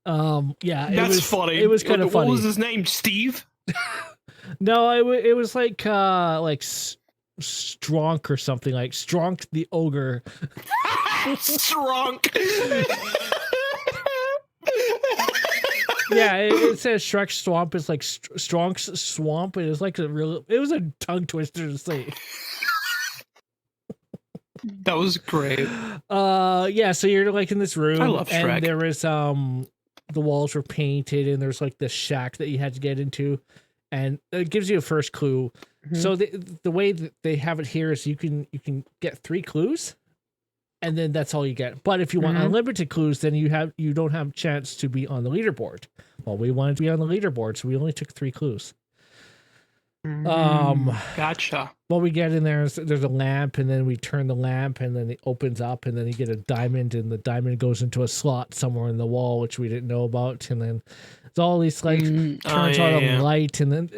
Yeah, That's funny. It was kind of funny. What was his name? Steve? No, it was like Stronk or something like Stronk the ogre. Strunk. Yeah, it says Shrek's swamp is like Stronk's swamp. It was like it was a tongue twister to say. That was great. Yeah, so you're like in this room. I love Shrek. And there was the walls were painted and there's like this shack that you had to get into, and it gives you a first clue. Mm-hmm. So the way that they have it here is you can get 3 clues, and then that's all you get. But if you want unlimited clues, then you don't have a chance to be on the leaderboard. Well, we wanted to be on the leaderboard, so we only took 3 clues. Gotcha. What we get in there is there's a lamp, and then we turn the lamp, and then it opens up, and then you get a diamond, and the diamond goes into a slot somewhere in the wall, which we didn't know about. And then it's all these like turns on a light, and then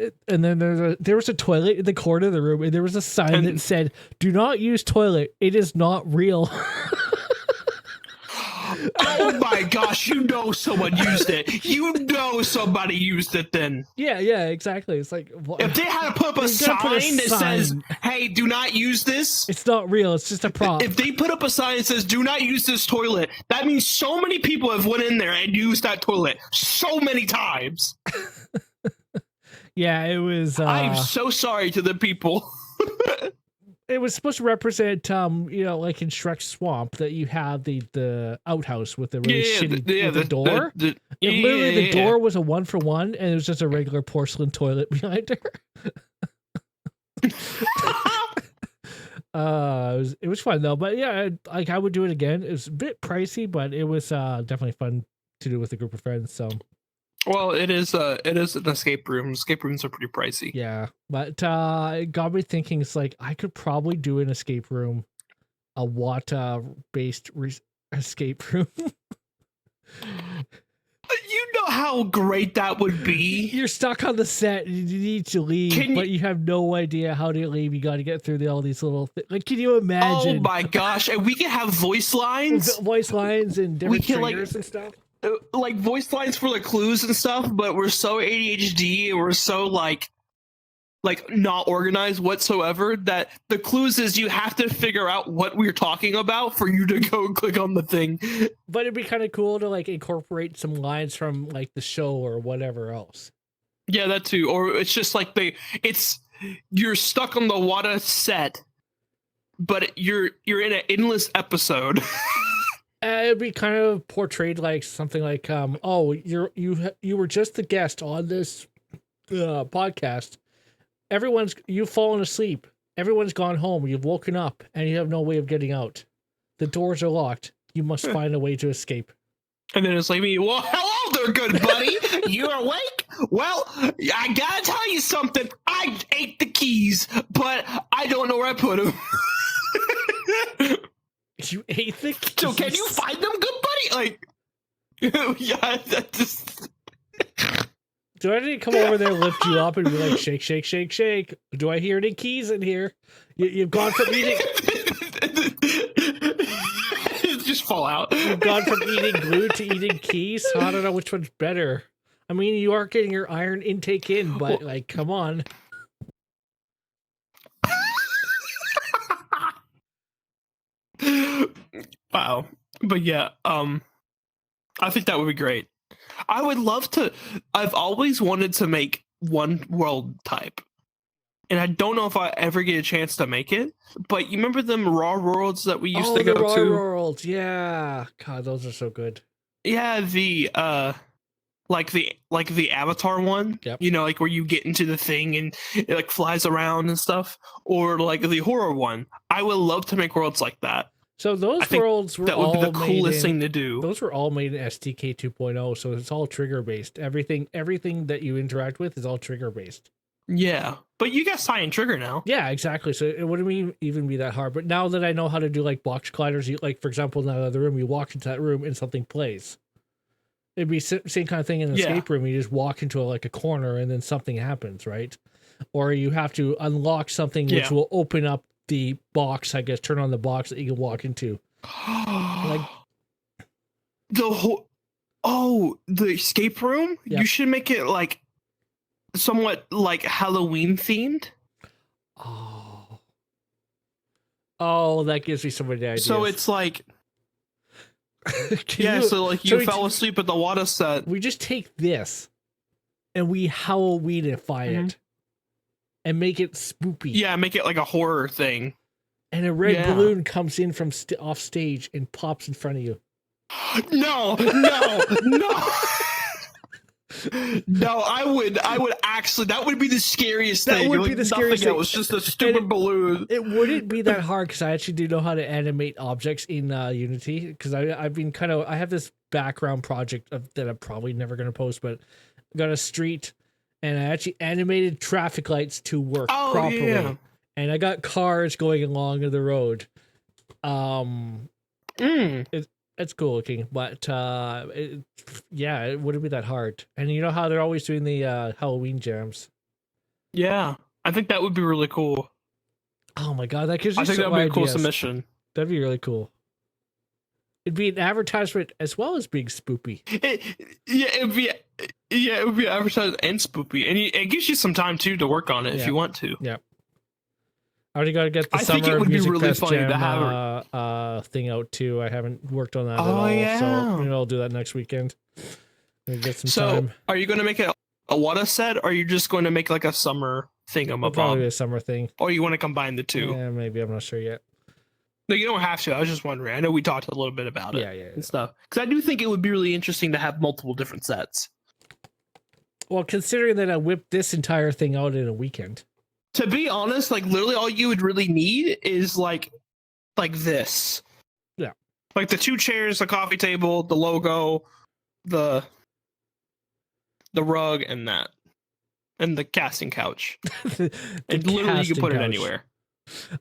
there was a toilet in the corner of the room, and there was a sign that said, "Do not use toilet. It is not real." Oh my gosh, you know someone used it. You know somebody used it then. Yeah, exactly. It's like, what? If they had to put up a sign that says, hey, do not use this. It's not real. It's just a prop. If they put up a sign that says, do not use this toilet, that means so many people have went in there and used that toilet so many times. Yeah, it was... I'm so sorry to the people. It was supposed to represent, like in Shrek's Swamp, that you have the outhouse with the really shitty with the door. The door was a 1-for-1, and it was just a regular porcelain toilet behind her. It was fun though, but yeah, I would do it again. It was a bit pricey, but it was definitely fun to do with a group of friends. So. Well, it is an escape room. Escape rooms are pretty pricey. Yeah, but it got me thinking. It's like I could probably do an escape room, a Wata-based escape room. You know how great that would be. You're stuck on the set. You need to leave, but you have no idea how to leave. You got to get through all these little things. Like, can you imagine? Oh my gosh! And we can have voice lines, and different triggers and stuff. Like voice lines for the clues and stuff, but we're so ADHD and we're so like not organized whatsoever that the clues is you have to figure out what we're talking about for you to go click on the thing. But it'd be kind of cool to like incorporate some lines from like the show or whatever else. Yeah, that too. Or it's just like you're stuck on the Wata set, but you're in an endless episode. It'd be kind of portrayed like something like, you were just the guest on this podcast. You've fallen asleep. Everyone's gone home. You've woken up, and you have no way of getting out. The doors are locked. You must find a way to escape. And then it's like me. Well, hello there, good buddy. You awake? Well, I gotta tell you something. I ate the keys, but I don't know where I put them. You ate the keys? So can you find them, good buddy? Like, yeah, that just... Do I need to come over there, lift you up, and be like, shake, shake, shake, shake? Do I hear any keys in here? You've gone from eating... Just fall out. You've gone from eating glue to eating keys? I don't know which one's better. I mean, you are getting your iron intake in, but, like, come on. Wow. But yeah, I think that would be great. I would love to. I've always wanted to make one world type, and I don't know if I ever get a chance to make it. But you remember them raw worlds that we used to go raw to? Worlds, yeah. God, those are so good. Yeah, the Avatar one. Yep. You know, like where you get into the thing and it like flies around and stuff, or like the horror one. I would love to make worlds like that. So those worlds were that would be the coolest thing to do. Those were all made in STK 2.0, so it's all trigger based. Everything that you interact with is all trigger based. Yeah, but you got Cyan Trigger now. Yeah, exactly. So it wouldn't even be that hard. But now that I know how to do like box colliders, like for example, in that other room, you walk into that room and something plays. It'd be same kind of thing in an escape room. You just walk into a corner and then something happens, right? Or you have to unlock something which will open up the box, I guess, turn on the box that you can walk into. Like the escape room? Yep. You should make it like somewhat like Halloween themed. Oh, Oh, that gives me so many ideas. So it's like, Can so like you so we fell asleep at the water set. we just take this and we Halloweenify it and make it spoopy. Yeah, make it like a horror thing. And a red Yeah. balloon comes in from off stage and pops in front of you. No. No, I would actually, that would be the scariest That thing. would Like, be the scariest nothing thing. else, just a stupid balloon. It wouldn't be that hard because I actually do know how to animate objects in Unity. Because I've been I have this background project that I'm probably never going to post, but I got a street and I actually animated traffic lights to work properly. Yeah. And I got cars going along the road. It's cool looking, but it wouldn't be that hard. And you know how they're always doing the Halloween jams. Yeah, I think that would be really cool. Oh my god, that gives you I think that some would be a cool ideas. submission. That'd be really cool. It'd be an advertisement as well as being spoopy. It would be advertised and spoopy, and it gives you some time too to work on it if you want to. Yeah. I already got to get the I think Summer it would be Music really Fest funny to Jam, have thing out too. I haven't worked on that at Oh, all, yeah. so maybe I'll do that next weekend. Maybe get some So, time. are you going to make it a water set, or are you just going to make like a summer It'll probably be thingamabob? a summer thing. Or you want to combine the two? Yeah, maybe. I'm not sure yet. No, you don't have to. I was just wondering. I know we talked a little bit about it Yeah. and stuff. Because I do think it would be really interesting to have multiple different sets. Well, considering that I whipped this entire thing out in a weekend. To be honest, like literally all you would really need is like this. Yeah. Like the 2 chairs, the coffee table, the logo, the rug, and that. And the casting couch. The And literally you casting can put it couch. anywhere.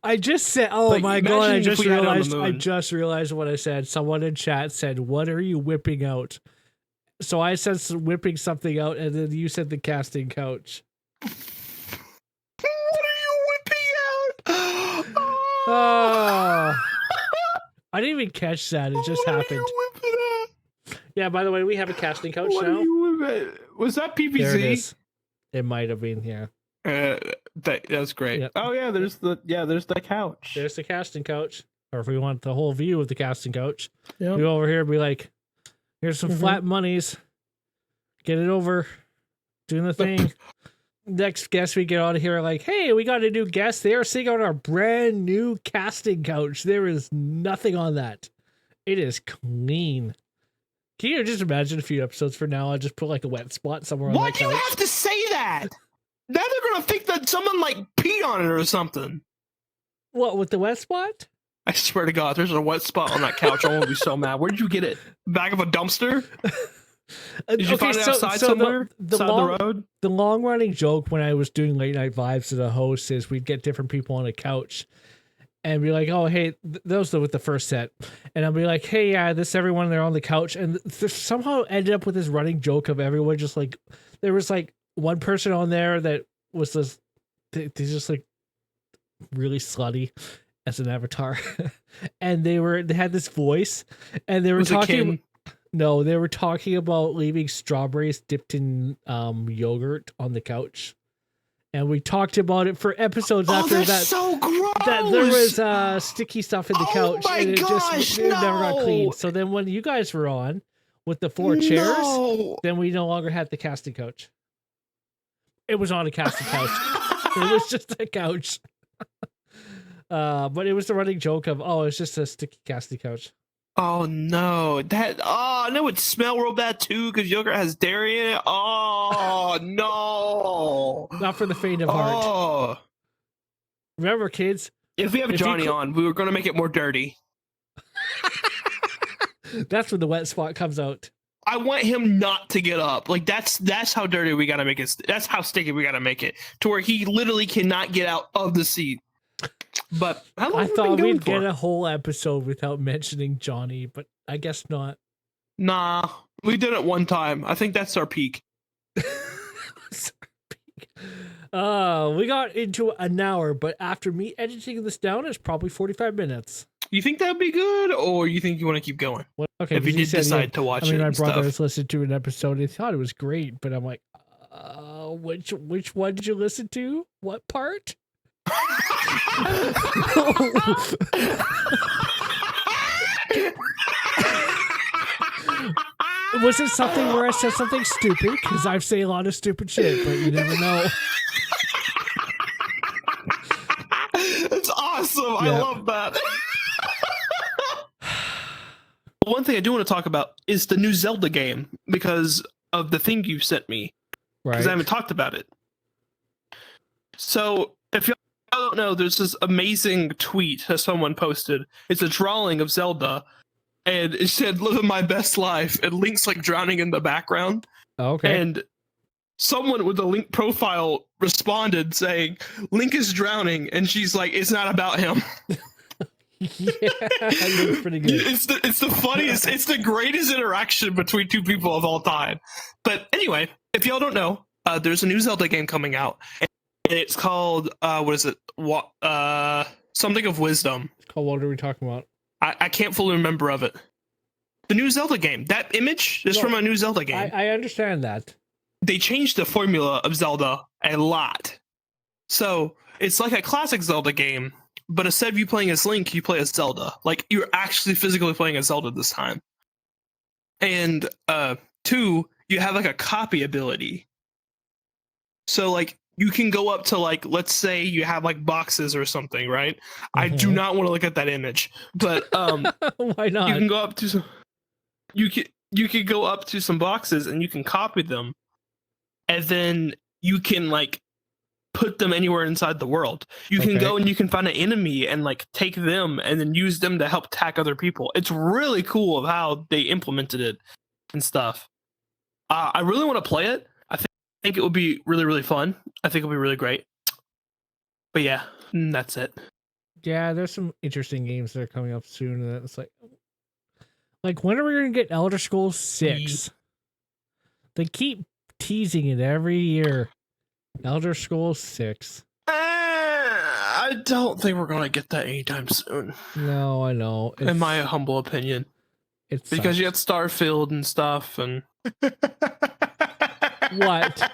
I just said, oh Like, my god, I imagine if just we had it on the realized moon. what I said. Someone in chat said, "What are you whipping out?" So I said whipping something out, and then you said the casting couch. What are you whipping out? Oh, I didn't even catch that. It just What are happened. you whipping out? Yeah, by the way, we have a casting couch What now. are you whipping out? Was that PVZ? There it is. It might have been, yeah. That's great. Yep. Oh yeah, there's the couch. There's the casting couch. Or if we want the whole view of the casting couch, Yep. we go over here and be like, here's some Mhm. flat monies. Get it over. Doing the thing. Next guest we get out of here like, hey, we got a new guest. They are sitting on our brand new casting couch. There is nothing on that. It is clean. Can you just imagine a few episodes from now? I'll just put like a wet spot somewhere on Why that do you couch. have to say that? Now they're gonna think that someone like peed on it or something. What, with the wet spot? I swear to God, if there's a wet spot on that couch, I won't be so mad. Where did you get it? Back of a dumpster? Did you find it outside somewhere? Side of the road? The long running joke when I was doing late night vibes to the host is we'd get different people on a couch and be like, oh, hey, those are with the first set. And I'll be like, hey, yeah, this everyone, they're on the couch. And somehow ended up with this running joke of everyone just like, there was like one person on there that was just, they just like really slutty as an avatar. And they had this voice and they were Was it talking. Kim? No, they were talking about leaving strawberries dipped in yogurt on the couch, and we talked about it for episodes after that's that. so gross. That there was sticky stuff in the Oh couch, my and it gosh, never got clean. no. So then, when you guys were on with the 4 chairs, No. then we no longer had the casting couch. It was on a casting couch. It was just a couch. But it was the running joke of, oh, it's just a sticky casting couch. Oh no, and it would smell real bad too because yogurt has dairy in it. Oh no, Not for the faint of heart. Oh, Remember, kids, if we have If you Johnny cl- on, we were going to make it more dirty. that's when the wet spot comes out. I want him not to get up. Like that's how dirty we got to make it. That's how sticky we got to make it to where he literally cannot get out of the seat. But how long I have we thought been going we'd get for? a whole episode without mentioning Johnny, but I guess not. Nah, we did it one time. I think that's our peak. We got into an hour, but after me editing this down, it's probably 45 minutes. You think that'd be good, or you think you want to keep going? What? Okay, If you because did said, decide to watch I mean, it my and brother stuff. has listened to an episode and he thought it was great, but I'm like, which one did you listen to? What part? Was it something where I said something stupid? Because I've said a lot of stupid shit, but you never know. That's awesome. Yeah. I love that. One thing I do want to talk about is the new Zelda game because of the thing you sent me. Because I haven't talked about it. So, if y'all don't know, there's this amazing tweet that someone posted. It's a drawing of Zelda, and it said, "Living my best life," and Link's like drowning in the background. Okay. And someone with a Link profile responded saying, "Link is drowning," and she's like, "It's not about him." Yeah, that's pretty good. It's the funniest, it's the greatest interaction between two people of all time. But anyway, if y'all don't know, there's a new Zelda game coming out, and it's called what is it? Something of Wisdom. What are we talking about? I can't fully remember of it. The new Zelda game. That image is from a new Zelda game. I understand that. They changed the formula of Zelda a lot. So it's like a classic Zelda game, but instead of you playing as Link, you play as Zelda. Like, you're actually physically playing as Zelda this time. And 2, you have like a copy ability. So like, you can go up to like, let's say you have like boxes or something, right? Mm-hmm. I do not want to look at that image, but why not? You can go up to some. You can go up to some boxes and you can copy them, and then you can like put them anywhere inside the world. You can go and you can find an enemy and like take them and then use them to help attack other people. It's really cool of how they implemented it and stuff. I really want to play it. I think it would be really, really fun. I think it'll be really great. But yeah, that's it. Yeah, there's some interesting games that are coming up soon, and it's like when are we gonna get Elder Scrolls 6? They keep teasing it every year. Elder Scrolls 6. I don't think we're gonna get that anytime soon. No, I know. In my humble opinion, it's because you got Starfield and stuff, and what?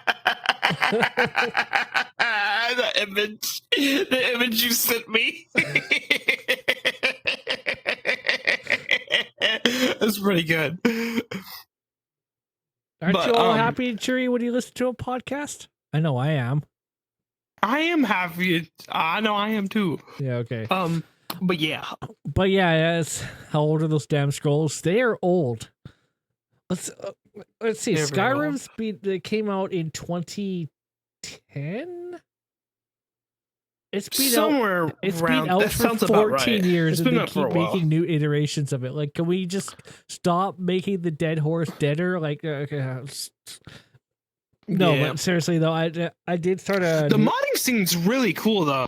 the image you sent me. That's pretty good. Aren't you all happy and cheery when you listen to a podcast? I know I am. I am happy. I know I am too. Yeah, okay. But yeah. Yes. How old are those damn scrolls? They are old. Let's see. Skyrim's that came out in 2010. It's been somewhere out. It's around, been out for 14 years, and they keep making new iterations of it. Like, can we just stop making the dead horse deader? Like, no, but seriously though, I did start a. The modding scene's really cool though.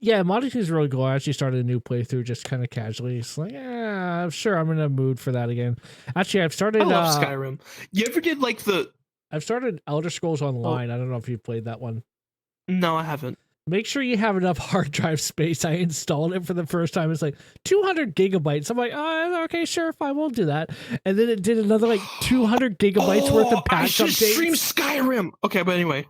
Yeah, modding scene's really cool. I actually started a new playthrough just kind of casually. It's like, yeah, sure, I'm in a mood for that again. Actually, I've started. I love Skyrim. You ever did like the? I've started Elder Scrolls Online. I don't know if you played that one. No, I haven't. Make sure you have enough hard drive space. I installed it for the first time. It's like 200 gigabytes. I'm like, oh, okay, sure, fine, we'll do that. And then it did another like 200 gigabytes worth of patch updates. I should stream Skyrim. Okay, but anyway.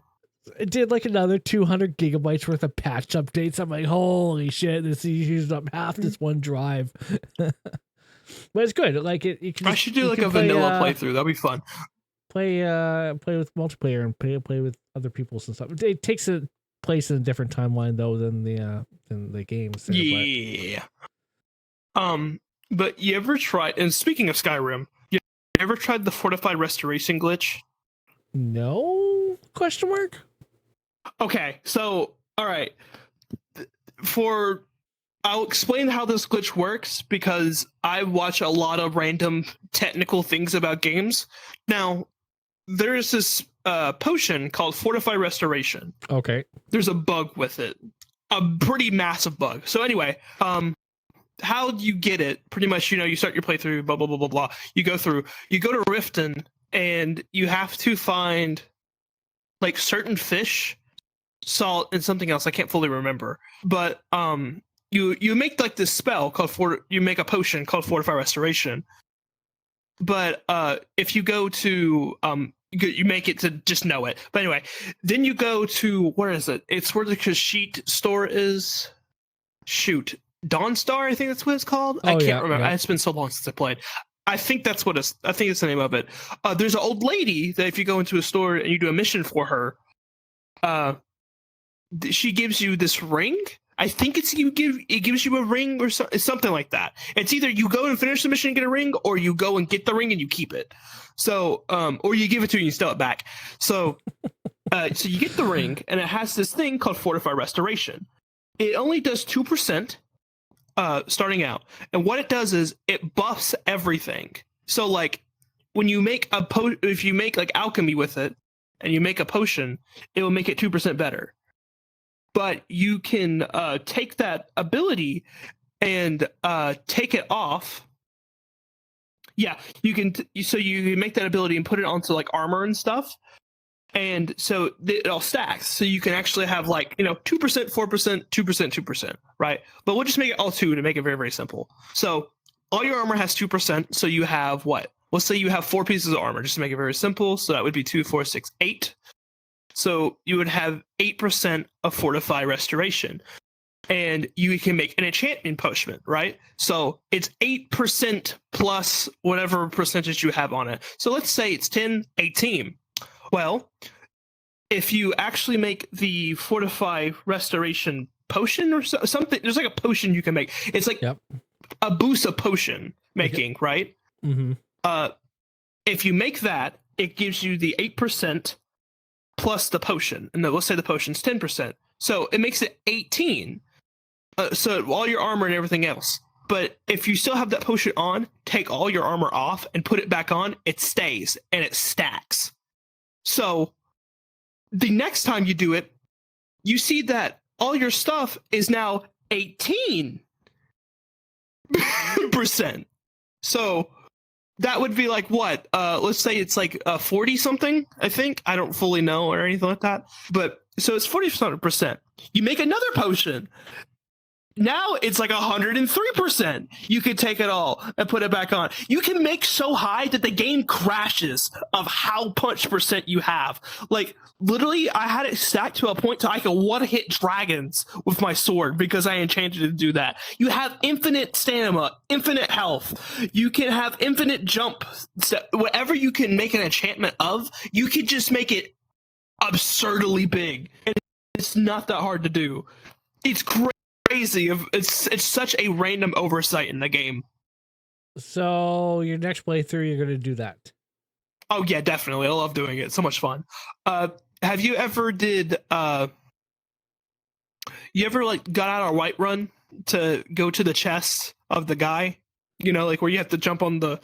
It did like another 200 gigabytes worth of patch updates. I'm like, holy shit, this used up half this one drive. But it's good. Like you can. I should do like a vanilla playthrough. That'd be fun. Play with multiplayer and play with other people and stuff. It takes a place in a different timeline though than the games. There, yeah. But you ever tried? And speaking of Skyrim, you ever tried the fortified restoration glitch? No? Question mark. Okay, so all right. I'll explain how this glitch works because I watch a lot of random technical things about games. Now, there's this potion called Fortify Restoration. Okay. There's a bug with it. A pretty massive bug. So anyway, how do you get it? Pretty much, you start your playthrough, blah, blah, blah, blah, blah. You go to Riften, and you have to find like certain fish, salt, and something else. I can't fully remember. But you make like this spell called you make a potion called Fortify Restoration. if you go to you make it to just know it. But anyway, then you go to, where is it? It's where the Kashyyyk store is. Shoot, Dawnstar, I think that's what it's called. I can't remember. It's been so long since I played. I think that's what I think it's the name of it. There's an old lady that if you go into a store and you do a mission for her, she gives you this ring. I think it gives you a ring or something like that. It's either you go and finish the mission and get a ring, or you go and get the ring and you keep it. So, or you give it to her and you steal it back. So, so you get the ring, and it has this thing called Fortify Restoration. It only does 2%, starting out, and what it does is it buffs everything. So, like, when you make if you make like alchemy with it, and you make a potion, it will make it 2% better. But you can take that ability and take it off. Yeah, you can. So you can make that ability and put it onto like armor and stuff, and so it all stacks. So you can actually have like 2%, 4%, 2%, 2%, right? But we'll just make it all 2 to make it very, very simple. So all your armor has 2%. So you have what? Let's say you have 4 pieces of armor, just to make it very simple. So that would be 2, 4, 6, 8. So you would have 8% of Fortify Restoration. And you can make an enchantment potion, right? So it's 8% plus whatever percentage you have on it. So let's say it's 10, 18. Well, if you actually make the Fortify Restoration potion or something, there's like a potion you can make. It's like a boost of potion making, right? Mm-hmm. If you make that, it gives you the 8% plus the potion. And let's say the potion's 10%. So it makes it 18. So all your armor and everything else. But if you still have that potion on, take all your armor off and put it back on, it stays and it stacks. So the next time you do it, you see that all your stuff is now 18%. So that would be like what? Let's say it's like 40 something, I think. I don't fully know or anything like that. But so it's 40%. You make another potion. Now it's like 103%. You could take it all and put it back on. You can make so high that the game crashes of how much percent you have. Like, literally, I had it stacked to a point to I could one-hit dragons with my sword because I enchanted it to do that. You have infinite stamina, infinite health. You can have infinite jump. So whatever you can make an enchantment of, you could just make it absurdly big. And it's not that hard to do. It's crazy. It's such a random oversight in the game. So your next playthrough, you're going to do that? Oh yeah, definitely. I love doing it. It's so much fun. Have you ever like got out a Whiterun to go to the chest of the guy? Like where you have to jump on the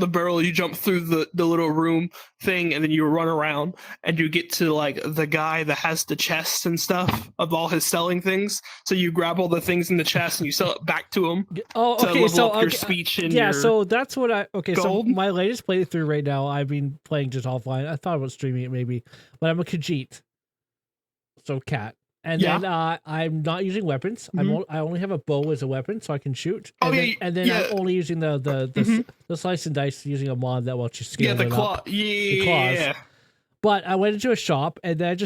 barrel, you jump through the little room thing, and then you run around and you get to like the guy that has the chest and stuff of all his selling things. So you grab all the things in the chest and you sell it back to him. Oh, okay. To level So up your speech and yeah, your so that's what gold. So my latest playthrough right now, I've been playing just offline. I thought about streaming it maybe, but I'm a Khajiit, so cat. And then I'm not using weapons. Mm-hmm. I only have a bow as a weapon, so I can shoot. And I'm only using the slice and dice, using a mod that lets you scale the claw. up. The claws. But I went into a shop, and then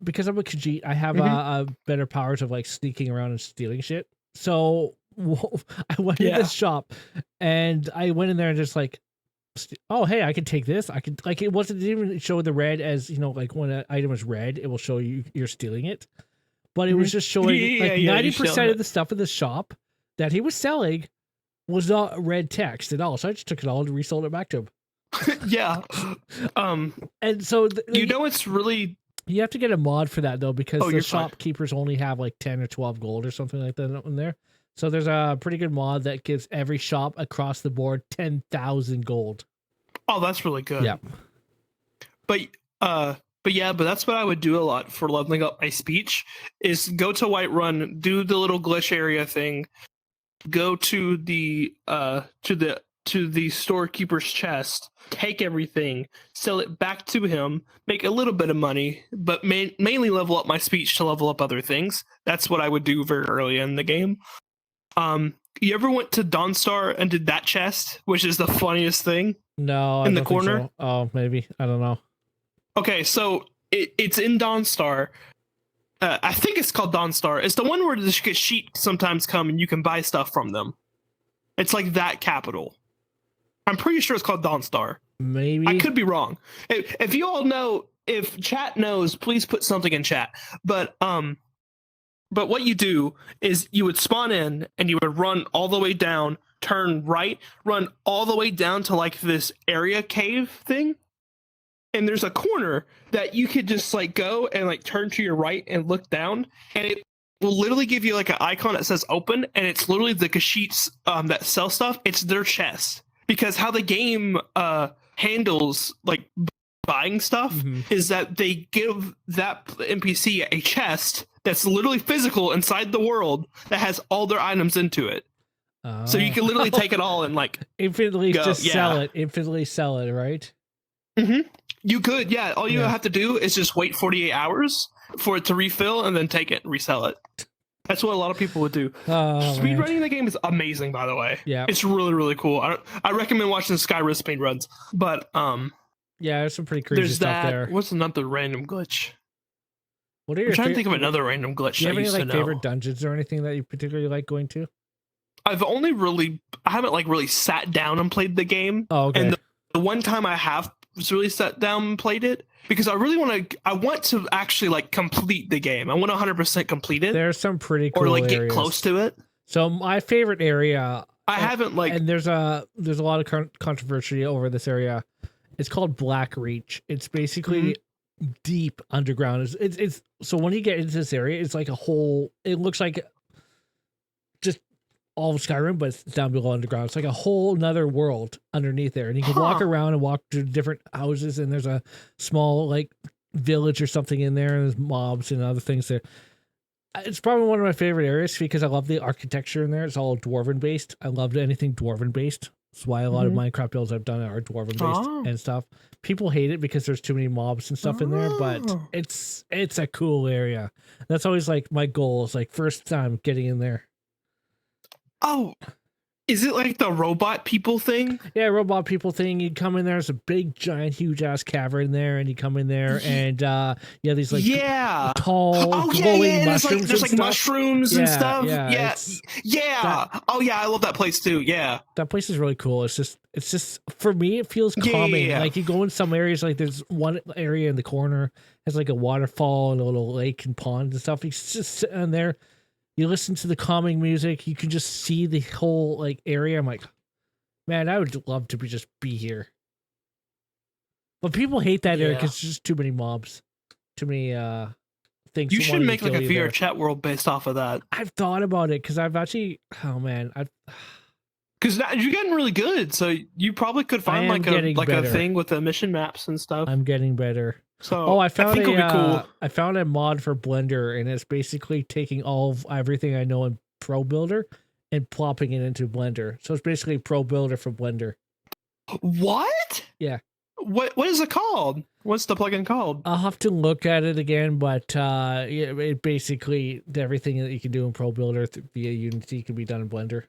because I'm a Khajiit, I have a better powers of like sneaking around and stealing shit. So I went in this shop, and I went in there and just like, oh hey, I can take this. I could like it didn't even show the red as like when an item is red, it will show you're stealing it. But it was just showing 90% of the stuff in the shop that he was selling was not red text at all. So I just took it all and resold it back to him. Yeah. And so it's really, you have to get a mod for that though, because the shopkeepers only have like 10 or 12 gold or something like that in there. So there's a pretty good mod that gives every shop across the board 10,000 gold. Oh, that's really good. Yeah. But that's what I would do a lot for leveling up my speech is go to Whiterun, do the little glitch area thing, go to the storekeeper's chest, take everything, sell it back to him, make a little bit of money, but mainly level up my speech to level up other things. That's what I would do very early in the game. You ever went to Dawnstar and did that chest, which is the funniest thing? No, I In the don't think corner? so. Oh, maybe. I don't know. Okay, so it's in Dawnstar. I think it's called Dawnstar. It's the one where the sheep sometimes come and you can buy stuff from them. It's like that capital. I'm pretty sure it's called Dawnstar. Maybe. I could be wrong. If you all know, if chat knows, please put something in chat. But what you do is you would spawn in and you would run all the way down, turn right, run all the way down to like this area cave thing. And there's a corner that you could just like go and like turn to your right and look down, and it will literally give you like an icon that says open, and it's literally the Kashyyyks that sell stuff. It's their chest, because how the game handles like buying stuff is that they give that NPC a chest that's literally physical inside the world that has all their items into it. So you can literally take it all and like infinitely go. just Yeah. sell it. Infinitely sell it, right? You could, yeah. All you have to do is just wait 48 hours for it to refill and then take it and resell it. That's what a lot of people would do. Oh, man. Speedrunning the game is amazing, by the way. Yeah. It's really, really cool. I recommend watching Skyrim speedruns. But Yeah, there's some pretty crazy there's stuff that. there. What's another random glitch? What are I'm your trying to think of another random glitch Do you I have any used to like know. favorite dungeons or anything that you particularly like going to? I haven't like really sat down and played the game. Oh, okay. And the one time I have really sat down and played it, because I want to actually like complete the game. I want to 100% complete it. There's some pretty cool or like areas. get close to it. So my favorite area, I haven't like and there's a lot of controversy over this area. It's called Black Reach. It's basically deep underground. It's so when you get into this area, it's like a whole. It looks like just all of Skyrim, but it's down below underground. It's like a whole nother world underneath there, and you can walk around and walk to different houses. And there's a small like village or something in there, and there's mobs and other things there. It's probably one of my favorite areas because I love the architecture in there. It's all dwarven based. I loved anything dwarven based. That's why a lot of Minecraft builds I've done are dwarven based and stuff. People hate it because there's too many mobs and stuff in there, but it's a cool area. That's always like my goal is like first time getting in there. Oh, is it like the robot people thing? Yeah, robot people thing. You come in there, there's a big, giant, huge ass cavern there, and you come in there, and you have these like tall, glowing mushrooms. There's like mushrooms and stuff. Yeah. Oh yeah, I love that place too. Yeah, that place is really cool. It's just for me, it feels calming. Yeah. Like you go in some areas, like there's one area in the corner has like a waterfall and a little lake and pond and stuff. You just sit in there. You listen to the calming music. You can just see the whole like area. I'm like, man, I would love to just be here. But people hate that area because there's just too many mobs, too many things. You should wanting to make like a kill you VR there. chat world based off of that. I've thought about it because I've actually, because you're getting really good, so you probably could find like a thing with the mission maps and stuff. I'm getting better. So I found think it'll be cool. I found a mod for Blender, and it's basically taking all of everything I know in Pro Builder and plopping it into Blender. So it's basically Pro Builder for Blender. What? Yeah. What is it called? What's the plugin called? I'll have to look at it again, but it basically everything that you can do in Pro Builder via Unity can be done in Blender.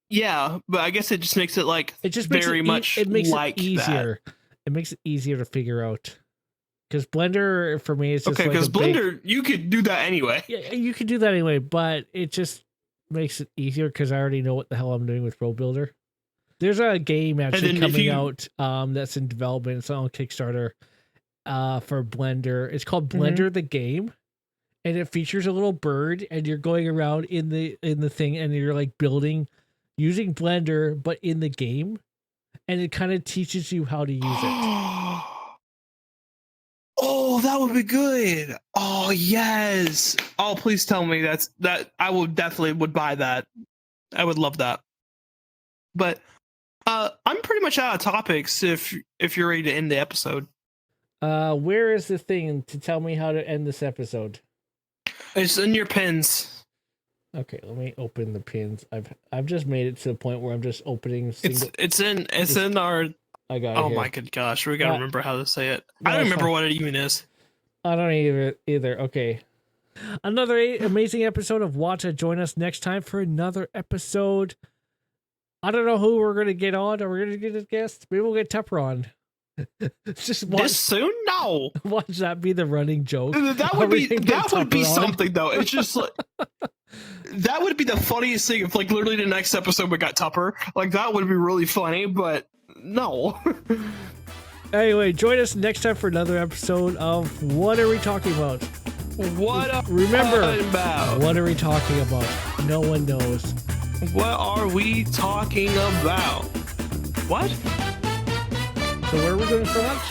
Yeah, but I guess it just makes it like it just very much it makes like it easier. That. It makes it easier to figure out. Because Blender for me is just okay. Because like Blender, you could do that anyway. Yeah, you could do that anyway, but it just makes it easier because I already know what the hell I'm doing with Pro Builder. There's a game actually coming out that's in development. It's on Kickstarter for Blender. It's called Blender the Game, and it features a little bird, and you're going around in the thing, and you're like building using Blender, but in the game, and it kind of teaches you how to use it. Oh, that would be good. Oh, yes. Oh, please tell me that I would buy that. I would love that. But I'm pretty much out of topics if you're ready to end the episode. Where is the thing to tell me how to end this episode? It's in your pins. Okay, let me open the pins. I've just made it to the point where I'm just opening It's in our I got it. Oh here. my good gosh, we gotta remember how to say it. No, I don't remember fine. what it even is. I don't either. Okay. Another amazing episode of Wata. Join us next time for another episode. I don't know who we're gonna get on. Are we gonna get a guest? Maybe we'll get Tepper on. Just watch, This soon? No. watch that be the running joke. That Are would we be gonna get Tepper on? something though. It's just like that would be the funniest thing if like literally the next episode we got Tupper. Like that would be really funny, but no. Anyway, join us next time for another episode of What Are We Talking About? Remember, what are we talking about? No one knows. What are we talking about? What? So where are we going for lunch?